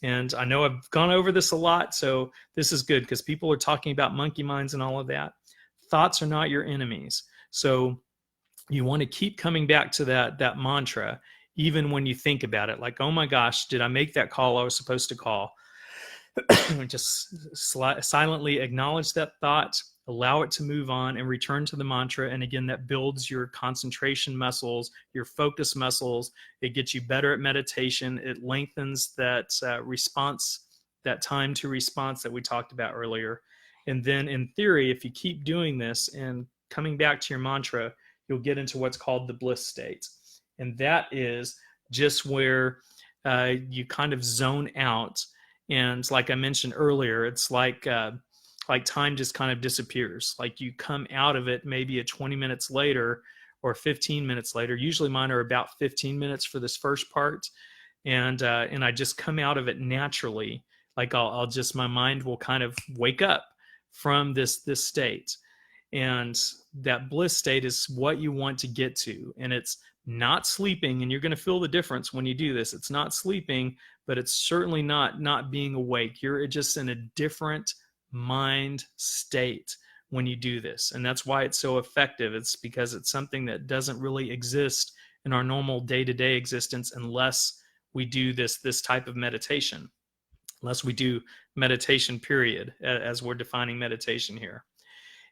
And I know I've gone over this a lot, so this is good because people are talking about monkey minds and all of that. Thoughts are not your enemies. So you want to keep coming back to that mantra, even when you think about it. Like, oh my gosh, did I make that call I was supposed to call? Just silently acknowledge that thought, allow it to move on, and return to the mantra. And again, that builds your concentration muscles, your focus muscles. It gets you better at meditation. It lengthens that response, that time to response that we talked about earlier. And then in theory, if you keep doing this and coming back to your mantra, you'll get into what's called the bliss state. And that is just where you kind of zone out. And like I mentioned earlier, it's like time just kind of disappears. Like you come out of it maybe 20 minutes later or 15 minutes later. Usually mine are about 15 minutes for this first part. And I just come out of it naturally. Like I'll just, my mind will kind of wake up from this state. And that bliss state is what you want to get to. And it's not sleeping, and you're going to feel the difference when you do this. It's not sleeping, but it's certainly not being awake. You're just in a different mind state when you do this. And that's why it's so effective. It's because it's something that doesn't really exist in our normal day-to-day existence unless we do this type of meditation, unless we do meditation, period, as we're defining meditation here.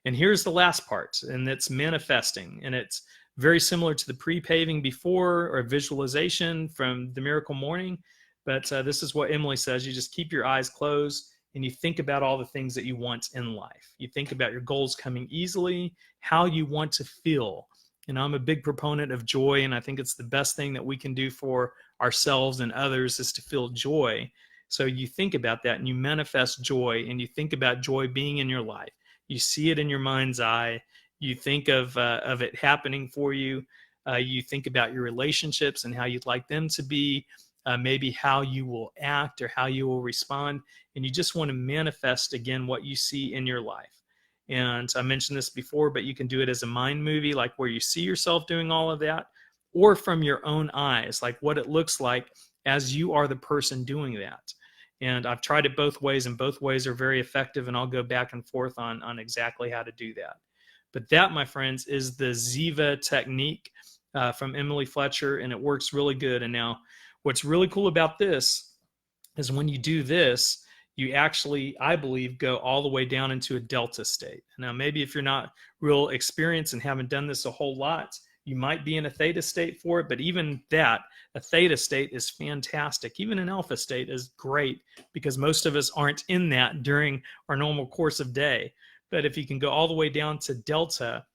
And here's the last part, and it's manifesting. And it's very similar to the pre-paving before, or visualization from the Miracle Morning. But this is what Emily says. You just keep your eyes closed and you think about all the things that you want in life. You think about your goals coming easily, how you want to feel. And I'm a big proponent of joy, and I think it's the best thing that we can do for ourselves and others is to feel joy. So you think about that and you manifest joy, and you think about joy being in your life. You see it in your mind's eye. You think of it happening for you. You think about your relationships and how you'd like them to be, maybe how you will act or how you will respond. And you just want to manifest, again, what you see in your life. And I mentioned this before, but you can do it as a mind movie, like where you see yourself doing all of that, or from your own eyes, like what it looks like as you are the person doing that. And I've tried it both ways, and both ways are very effective, and I'll go back and forth on exactly how to do that. But that, my friends, is the Ziva technique from Emily Fletcher, and it works really good. And now what's really cool about this is when you do this, you actually, I believe, go all the way down into a delta state. Now, maybe if you're not real experienced and haven't done this a whole lot, you might be in a theta state for it, but even that, a theta state is fantastic. Even an alpha state is great because most of us aren't in that during our normal course of day. But if you can go all the way down to delta,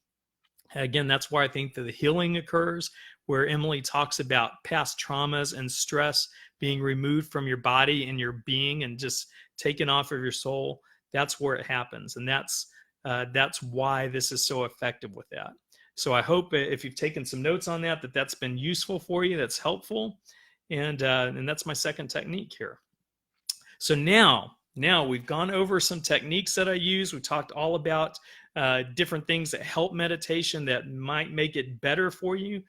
again, that's where I think that the healing occurs, where Emily talks about past traumas and stress being removed from your body and your being and just taken off of your soul. That's where it happens. And that's why this is so effective with that. So I hope if you've taken some notes on that, that's been useful for you, that's helpful. And that's my second technique here. So now we've gone over some techniques that I use. We talked all about different things that help meditation that might make it better for you.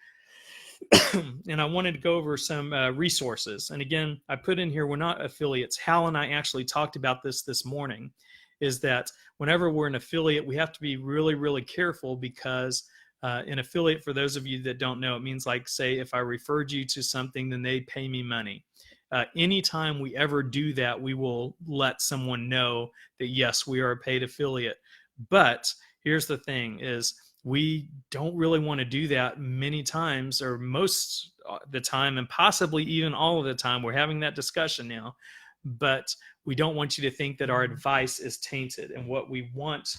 And I wanted to go over some resources. And again, I put in here, we're not affiliates. Hal and I actually talked about this morning, is that whenever we're an affiliate, we have to be really, really careful because an affiliate, for those of you that don't know, it means like, say, if I referred you to something, then they pay me money. Anytime we ever do that, we will let someone know that, yes, we are a paid affiliate. But here's the thing is we don't really want to do that many times, or most the time, and possibly even all of the time. We're having that discussion now, but we don't want you to think that our advice is tainted, and what we want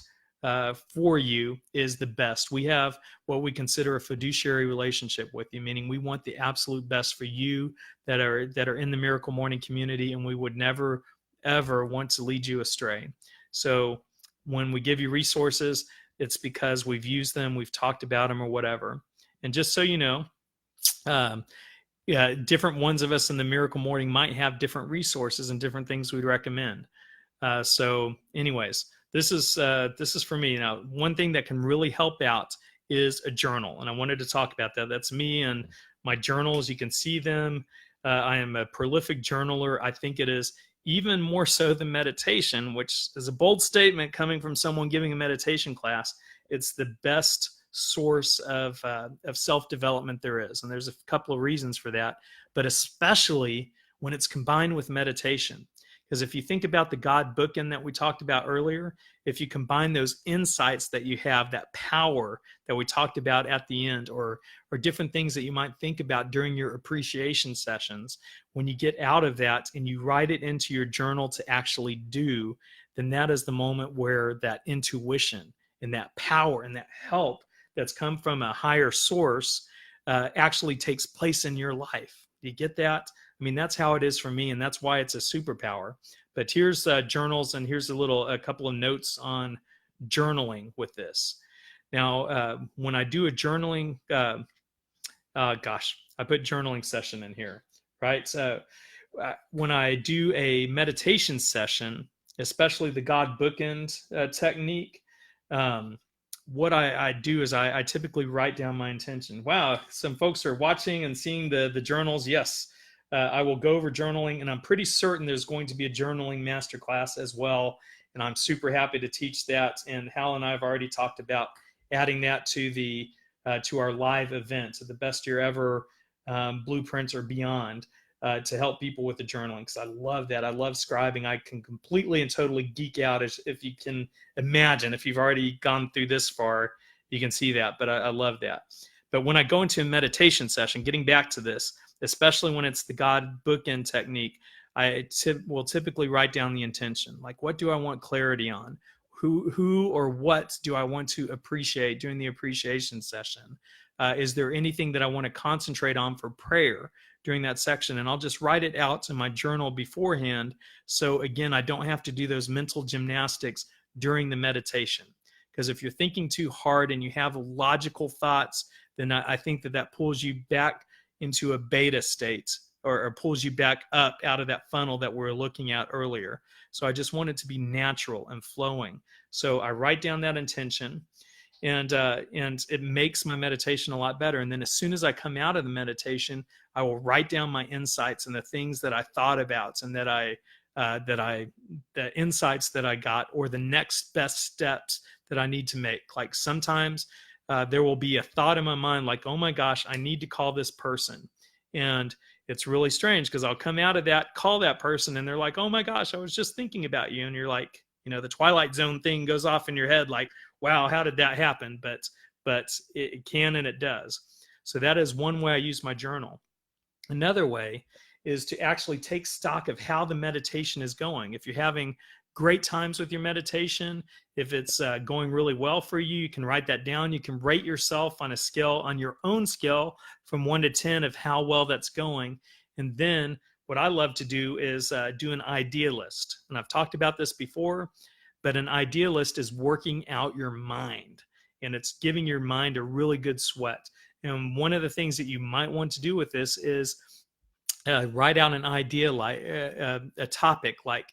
for you is the best. We have what we consider a fiduciary relationship with you, meaning we want the absolute best for you that are in the Miracle Morning community, and we would never, ever want to lead you astray. So when we give you resources, it's because we've used them, we've talked about them, or whatever. And just so you know, different ones of us in the Miracle Morning might have different resources and different things we'd recommend. So anyways, this is for me. Now, one thing that can really help out is a journal. And I wanted to talk about that. That's me and my journals. You can see them. I am a prolific journaler. I think it is even more so than meditation, which is a bold statement coming from someone giving a meditation class. It's the best source of self-development there is. And there's a couple of reasons for that, but especially when it's combined with meditation. Because if you think about the God bookend that we talked about earlier, if you combine those insights that you have, that power that we talked about at the end, or different things that you might think about during your appreciation sessions, when you get out of that and you write it into your journal to actually do, then that is the moment where that intuition and that power and that help that's come from a higher source actually takes place in your life. Do you get that? I mean, that's how it is for me, and that's why it's a superpower. But here's journals, and here's a couple of notes on journaling with this. Now, when I do a journaling, I put journaling session in here, right? So when I do a meditation session, especially the God bookend technique, what I do is I typically write down my intention. Wow, some folks are watching and seeing the journals. Yes. I will go over journaling, and I'm pretty certain there's going to be a journaling masterclass as well, and I'm super happy to teach that. And Hal and I have already talked about adding that to our live event, the Best Year Ever Blueprints or Beyond, to help people with the journaling, because I love that. I love scribing. I can completely and totally geek out, if you can imagine. If you've already gone through this far, you can see that, but I love that. But when I go into a meditation session, getting back to this, especially when it's the God bookend technique, I will typically write down the intention. Like, what do I want clarity on? Who or what do I want to appreciate during the appreciation session? Is there anything that I want to concentrate on for prayer during that section? And I'll just write it out in my journal beforehand. So again, I don't have to do those mental gymnastics during the meditation. Because if you're thinking too hard and you have logical thoughts, then I think that pulls you back into a beta state, or pulls you back up out of that funnel that we were looking at earlier. So I just want it to be natural and flowing. So I write down that intention, and it makes my meditation a lot better. And then as soon as I come out of the meditation, I will write down my insights and the things that I thought about and that I the insights that I got, or the next best steps that I need to make. Like sometimes there will be a thought in my mind like, oh my gosh, I need to call this person. And it's really strange because I'll come out of that, call that person, and they're like, oh my gosh, I was just thinking about you. And you're like, the Twilight Zone thing goes off in your head like, wow, how did that happen? But it can and it does. So that is one way I use my journal. Another way is to actually take stock of how the meditation is going. If you're having great times with your meditation, if it's going really well for you, you can write that down. You can rate yourself on a scale, on your own scale, from 1 to 10 of how well that's going. And then what I love to do is do an idea list. And I've talked about this before, but an idea list is working out your mind, and it's giving your mind a really good sweat. And one of the things that you might want to do with this is write out an idea, like a topic, like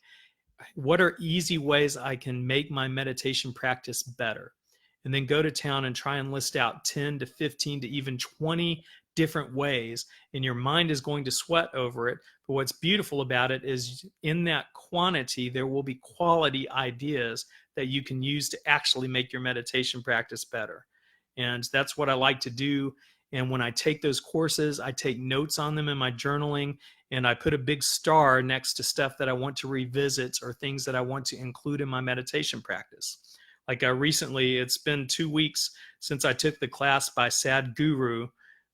what are easy ways I can make my meditation practice better? And then go to town and try and list out 10 to 15 to even 20 different ways, and your mind is going to sweat over it. But what's beautiful about it is in that quantity, there will be quality ideas that you can use to actually make your meditation practice better. And that's what I like to do. And when I take those courses, I take notes on them in my journaling, and I put a big star next to stuff that I want to revisit or things that I want to include in my meditation practice. Like recently, it's been 2 weeks since I took the class by Sadhguru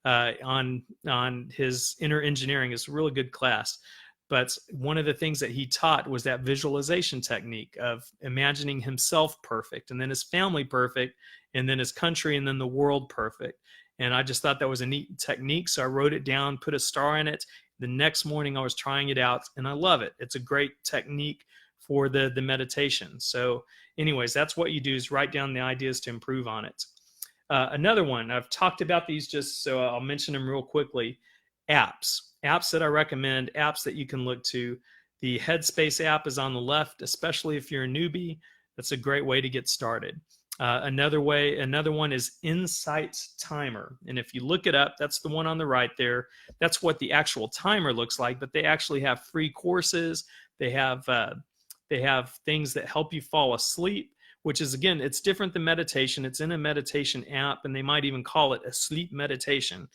on his inner engineering. It's a really good class. But one of the things that he taught was that visualization technique of imagining himself perfect, and then his family perfect, and then his country, and then the world perfect. And I just thought that was a neat technique. So I wrote it down, put a star in it. The next morning I was trying it out, and I love it. It's a great technique for the meditation. So anyways, that's what you do, is write down the ideas to improve on it. Another one, I've talked about these, just so I'll mention them real quickly. Apps that I recommend, apps that you can look to. The Headspace app is on the left, especially if you're a newbie. That's a great way to get started. Another one is Insight Timer. And if you look it up, that's the one on the right there. That's what the actual timer looks like, but they actually have free courses. They have things that help you fall asleep, which is, again, it's different than meditation. It's in a meditation app, and they might even call it a sleep meditation.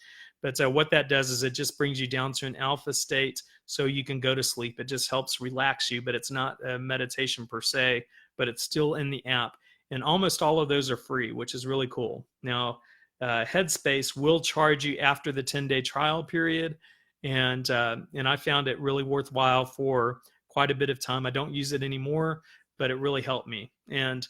But what that does is it just brings you down to an alpha state so you can go to sleep. It just helps relax you, but it's not a meditation per se, but it's still in the app. And almost all of those are free, which is really cool. Now, Headspace will charge you after the 10-day trial period, and I found it really worthwhile for quite a bit of time. I don't use it anymore, but it really helped me. And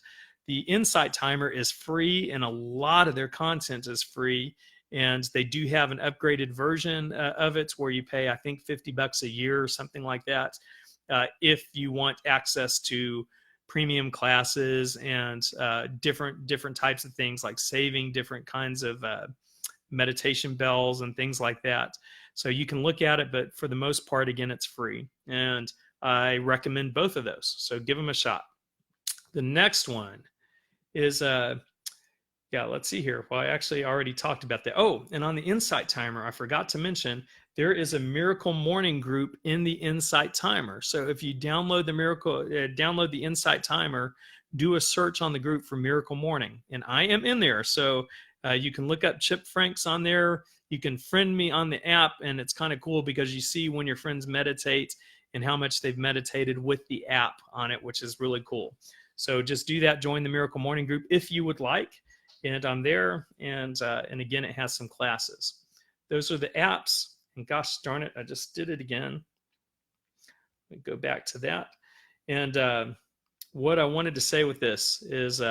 the Insight Timer is free, and a lot of their content is free. And they do have an upgraded version of it where you pay, I think, $50 a year or something like that, if you want access to premium classes and different types of things, like saving different kinds of meditation bells and things like that. So you can look at it, but for the most part, again, it's free. And I recommend both of those. So give them a shot. The next one is, let's see here. Well, I actually already talked about that. Oh, and on the Insight Timer, I forgot to mention, there is a Miracle Morning group in the Insight Timer. So if you download the Insight Timer, do a search on the group for Miracle Morning, and I am in there. So you can look up Chip Franks on there. You can friend me on the app, and it's kind of cool because you see when your friends meditate and how much they've meditated with the app on it, which is really cool. So just do that. Join the Miracle Morning group if you would like. And I'm there, and again, it has some classes. Those are the apps. And gosh darn it, I just did it again. Let me go back to that. And what I wanted to say with this is,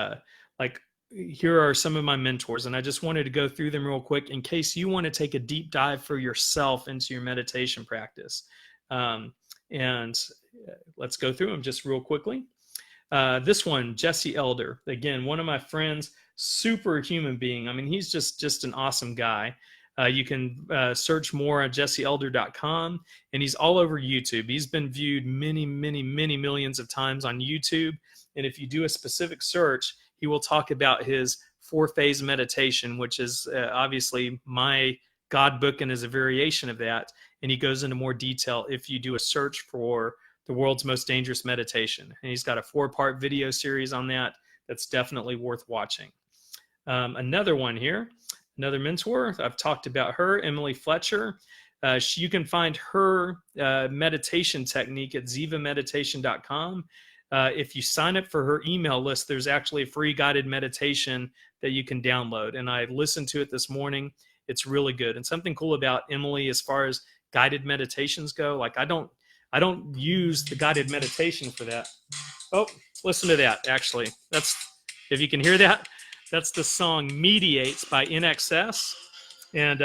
here are some of my mentors, and I just wanted to go through them real quick in case you want to take a deep dive for yourself into your meditation practice. And let's go through them just real quickly. This one, Jesse Elder, again, one of my friends, super human being. I mean, he's just an awesome guy. You can search more at jesseelder.com, and he's all over YouTube. He's been viewed many, many, many millions of times on YouTube. And if you do a specific search, he will talk about his 4-phase meditation, which is obviously my God book and is a variation of that. And he goes into more detail if you do a search for The World's Most Dangerous Meditation. And he's got a 4-part video series on that that's definitely worth watching. Another one here, another mentor, I've talked about her, Emily Fletcher. You can find her meditation technique at zivameditation.com. If you sign up for her email list, there's actually a free guided meditation that you can download. And I listened to it this morning. It's really good. And something cool about Emily as far as guided meditations go, like I don't use the guided meditation for that. Oh, listen to that, actually. That's, if you can hear that, that's the song Mediates by NXS. And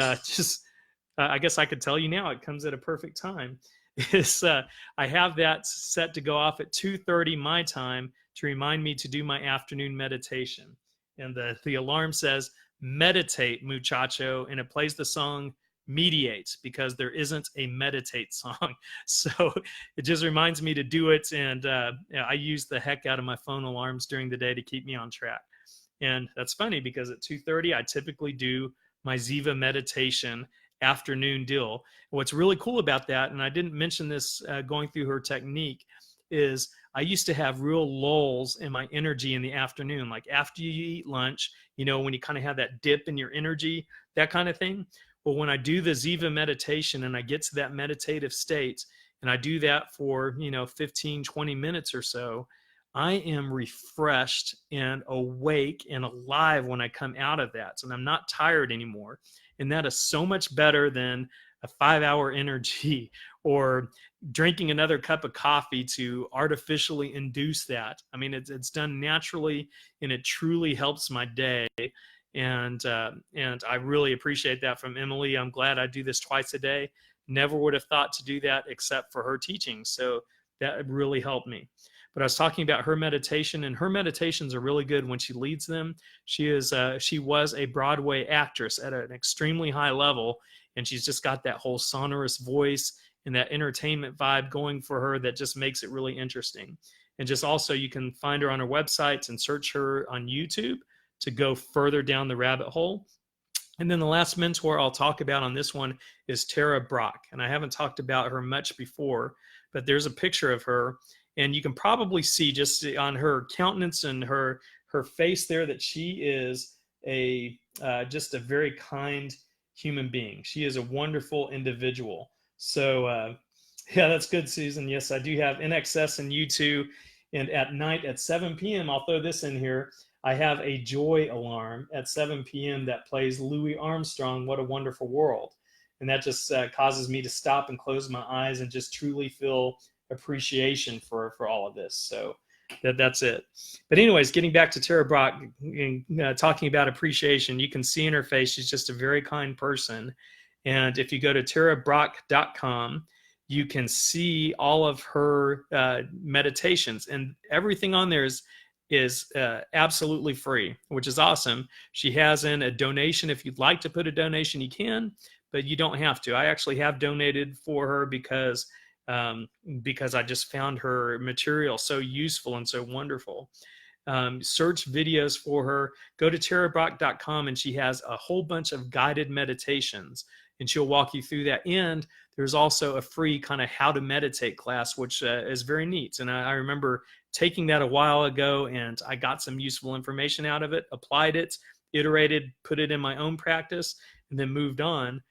I guess I could tell you now, it comes at a perfect time. I have that set to go off at 2:30 my time to remind me to do my afternoon meditation. And the alarm says, meditate, muchacho, and it plays the song Mediates because there isn't a meditate song. So it just reminds me to do it. And I use the heck out of my phone alarms during the day to keep me on track. And that's funny because at 2:30, I typically do my Ziva meditation afternoon deal. What's really cool about that, and I didn't mention this going through her technique, is I used to have real lulls in my energy in the afternoon, like after you eat lunch, you know, when you kind of have that dip in your energy, that kind of thing. Well, when I do the Ziva meditation and I get to that meditative state and I do that for, 15, 20 minutes or so, I am refreshed and awake and alive when I come out of that. And I'm not tired anymore. And that is so much better than a 5-hour energy or drinking another cup of coffee to artificially induce that. I mean, it's done naturally and it truly helps my day. And I really appreciate that from Emily. I'm glad I do this twice a day. Never would have thought to do that except for her teaching. So that really helped me. But I was talking about her meditation, and her meditations are really good when she leads them. She was a Broadway actress at an extremely high level, and she's just got that whole sonorous voice and that entertainment vibe going for her that just makes it really interesting. And just also, you can find her on her website and search her on YouTube to go further down the rabbit hole. And then the last mentor I'll talk about on this one is Tara Brach. And I haven't talked about her much before, but there's a picture of her. And you can probably see just on her countenance and her face there that she is just a very kind human being. She is a wonderful individual. So yeah, that's good, Susan. Yes, I do have NXS and U2. And at night at 7 p.m., I'll throw this in here, I have a joy alarm at 7 p.m. that plays Louis Armstrong, What a Wonderful World. And that just causes me to stop and close my eyes and just truly feel appreciation for all of this. So that's it. But anyways, getting back to Tara Brach, talking about appreciation, you can see in her face she's just a very kind person. And if you go to tarabrach.com, you can see all of her meditations, and everything on there is absolutely free, which is awesome. She has in a donation. If you'd like to put a donation, you can, but you don't have to. I actually have donated for her because I just found her material so useful and so wonderful. Search videos for her. Go to tarabrach.com, and she has a whole bunch of guided meditations, and she'll walk you through that. And there's also a free kind of how to meditate class, which is very neat. And I remember taking that a while ago, and I got some useful information out of it, applied it, iterated, put it in my own practice, and then moved on.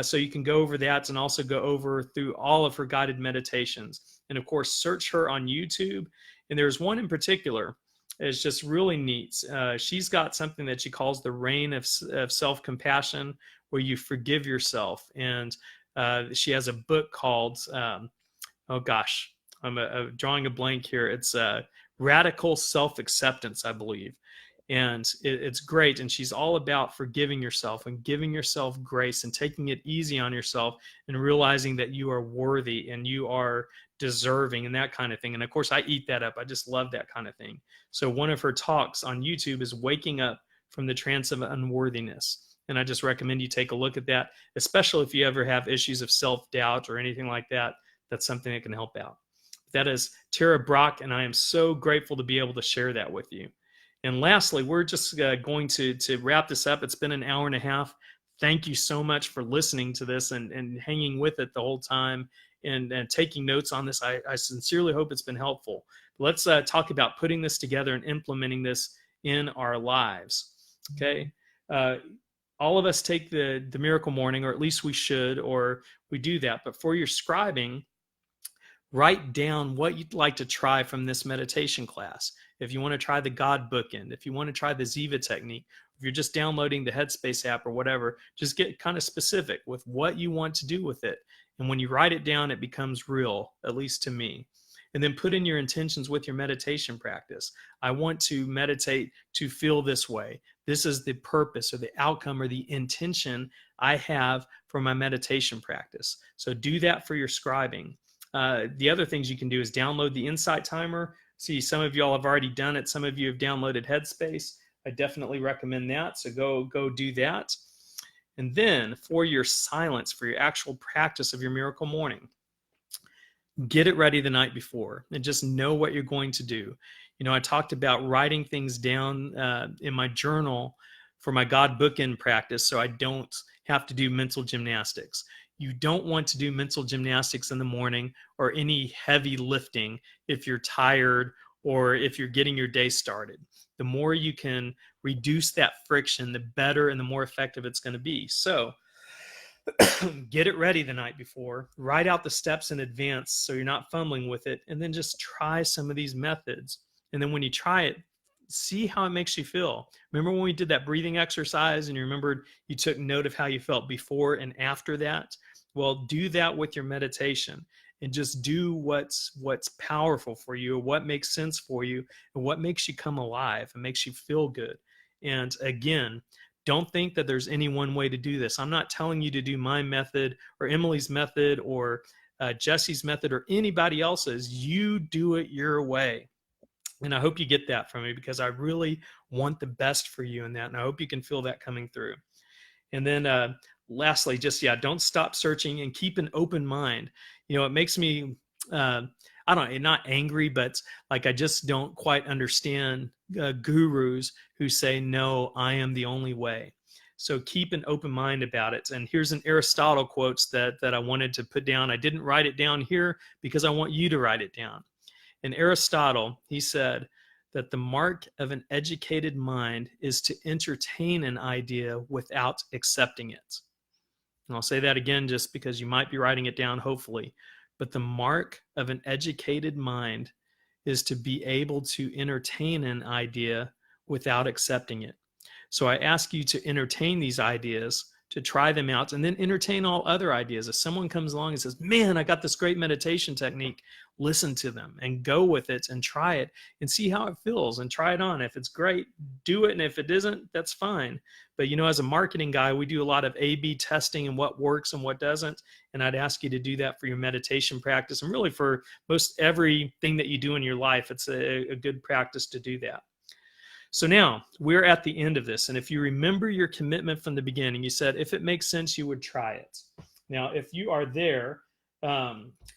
So you can go over that and also go over through all of her guided meditations. And of course, search her on YouTube. And there's one in particular. It's just really neat. She's got something that she calls the reign of self-compassion, where you forgive yourself. And she has a book called, oh gosh, I'm drawing a blank here. It's Radical Self-Acceptance, I believe. And it's great. And she's all about forgiving yourself and giving yourself grace and taking it easy on yourself and realizing that you are worthy and you are deserving and that kind of thing. And of course, I eat that up. I just love that kind of thing. So one of her talks on YouTube is Waking Up from the Trance of Unworthiness. And I just recommend you take a look at that, especially if you ever have issues of self-doubt or anything like that. That's something that can help out. That is Tara Brach, and I am so grateful to be able to share that with you. And lastly, we're just going to wrap this up. It's been an hour and a half. Thank you so much for listening to this and hanging with it the whole time and taking notes on this. I sincerely hope it's been helpful. Let's talk about putting this together and implementing this in our lives. Okay. All of us take the miracle morning, or at least we should, or we do that. But for your scribing, write down what you'd like to try from this meditation class. If you want to try the God bookend, if you want to try the Ziva technique, if you're just downloading the Headspace app or whatever, just get kind of specific with what you want to do with it. And when you write it down, it becomes real, at least to me. And then put in your intentions with your meditation practice. I want to meditate to feel this way. This is the purpose or the outcome or the intention I have for my meditation practice. So do that for your scribing. The other things you can do is download the Insight Timer. See, some of y'all have already done it. Some of you have downloaded Headspace. I definitely recommend that. So go do that. And then for your silence, for your actual practice of your miracle morning, get it ready the night before and just know what you're going to do. You know, I talked about writing things down in my journal for my God bookend practice so I don't have to do mental gymnastics. You don't want to do mental gymnastics in the morning or any heavy lifting if you're tired or if you're getting your day started. The more you can reduce that friction, the better and the more effective it's going to be. So get it ready the night before, write out the steps in advance so you're not fumbling with it, and then just try some of these methods. And then when you try it, see how it makes you feel. Remember when we did that breathing exercise and you remembered you took note of how you felt before and after that? Well, do that with your meditation and just do what's powerful for you, or what makes sense for you, and what makes you come alive and makes you feel good. And again, don't think that there's any one way to do this. I'm not telling you to do my method or Emily's method or Jesse's method or anybody else's. You do it your way. And I hope you get that from me, because I really want the best for you in that. And I hope you can feel that coming through. And then lastly, just, don't stop searching and keep an open mind. You know, it makes me, I don't know, not angry, but like I just don't quite understand gurus who say, no, I am the only way. So keep an open mind about it. And here's an Aristotle quotes that I wanted to put down. I didn't write it down here because I want you to write it down. In Aristotle, he said that the mark of an educated mind is to entertain an idea without accepting it. And I'll say that again just because you might be writing it down, hopefully. But the mark of an educated mind is to be able to entertain an idea without accepting it. So I ask you to entertain these ideas, to try them out, and then entertain all other ideas. If someone comes along and says, man, I got this great meditation technique, listen to them and go with it and try it and see how it feels and try it on. If it's great, do it. And if it isn't, that's fine. But, you know, as a marketing guy, we do a lot of A/B testing and what works and what doesn't. And I'd ask you to do that for your meditation practice. And really for most everything that you do in your life, it's a good practice to do that. So now we're at the end of this. And if you remember your commitment from the beginning, you said, if it makes sense, you would try it. Now, if you are there,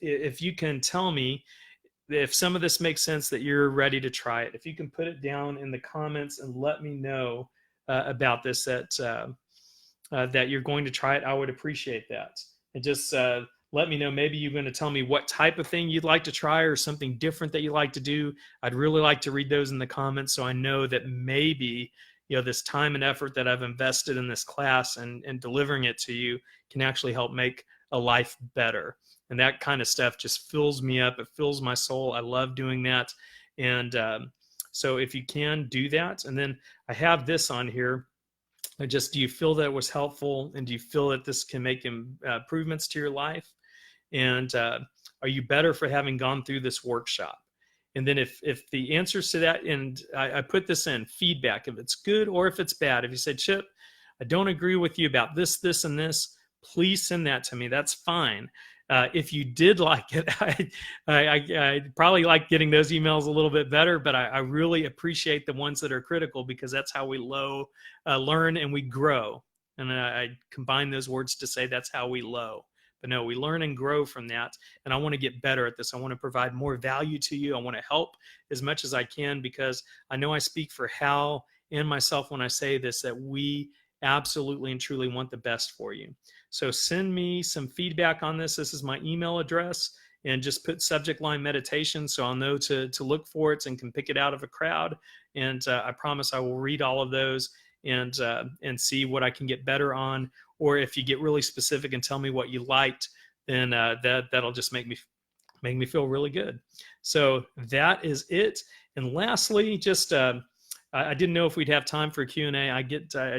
if you can tell me if some of this makes sense, that you're ready to try it, if you can put it down in the comments and let me know about this, that you're going to try it, I would appreciate that. And just let me know. Maybe you're going to tell me what type of thing you'd like to try or something different that you like to do. I'd really like to read those in the comments so I know that maybe, you know, this time and effort that I've invested in this class and delivering it to you can actually help make a life better. And that kind of stuff just fills me up. It fills my soul. I love doing that. And so if you can do that, and then I have this on here. Do you feel that it was helpful? And do you feel that this can make improvements to your life? And are you better for having gone through this workshop? And then if the answers to that, and I put this in feedback, if it's good or if it's bad, if you say, Chip, I don't agree with you about this, this, and this, please send that to me. That's fine. If you did like it, I probably like getting those emails a little bit better, but I really appreciate the ones that are critical, because that's how we learn and we grow. And I combine those words to say that's how we low. But no, we learn and grow from that. And I want to get better at this. I want to provide more value to you. I want to help as much as I can, because I know I speak for Hal and myself when I say this, that we absolutely and truly want the best for you. So send me some feedback on this. This is my email address, and just put subject line meditation so I'll know to look for it and can pick it out of a crowd. And I promise I will read all of those and see what I can get better on. Or if you get really specific and tell me what you liked, then that'll just make me feel really good. So that is it. And lastly, just I didn't know if we'd have time for Q&A. I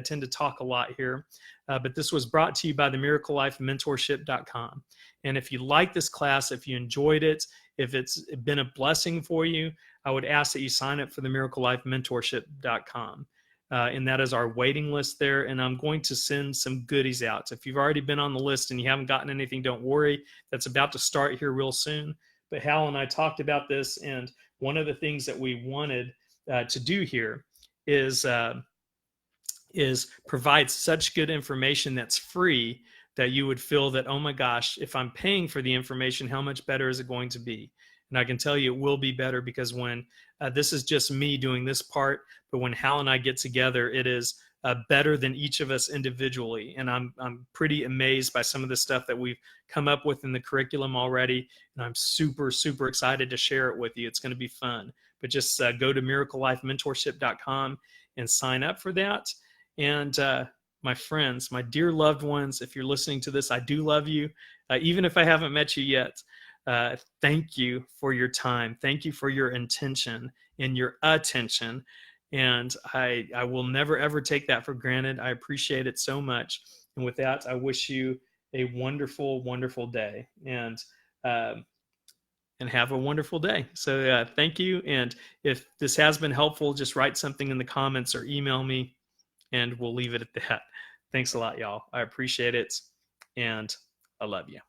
tend to talk a lot here, but this was brought to you by the miraclelifementorship.com. And if you like this class, if you enjoyed it, if it's been a blessing for you, I would ask that you sign up for the miraclelifementorship.com. And that is our waiting list there. And I'm going to send some goodies out. So if you've already been on the list and you haven't gotten anything, don't worry. That's about to start here real soon. But Hal and I talked about this, and one of the things that we wanted to do here is provide such good information that's free that you would feel that, oh my gosh, if I'm paying for the information, how much better is it going to be? And I can tell you it will be better, because when this is just me doing this part, but when Hal and I get together, it is better than each of us individually. And I'm pretty amazed by some of the stuff that we've come up with in the curriculum already. And I'm super, super excited to share it with you. It's going to be fun. But just go to miraclelifementorship.com and sign up for that. And my friends, my dear loved ones, if you're listening to this, I do love you. Even if I haven't met you yet, thank you for your time. Thank you for your intention and your attention. And I will never, ever take that for granted. I appreciate it so much. And with that, I wish you a wonderful, wonderful day, and have a wonderful day. So thank you. And if this has been helpful, just write something in the comments or email me, and we'll leave it at that. Thanks a lot, y'all. I appreciate it, and I love you.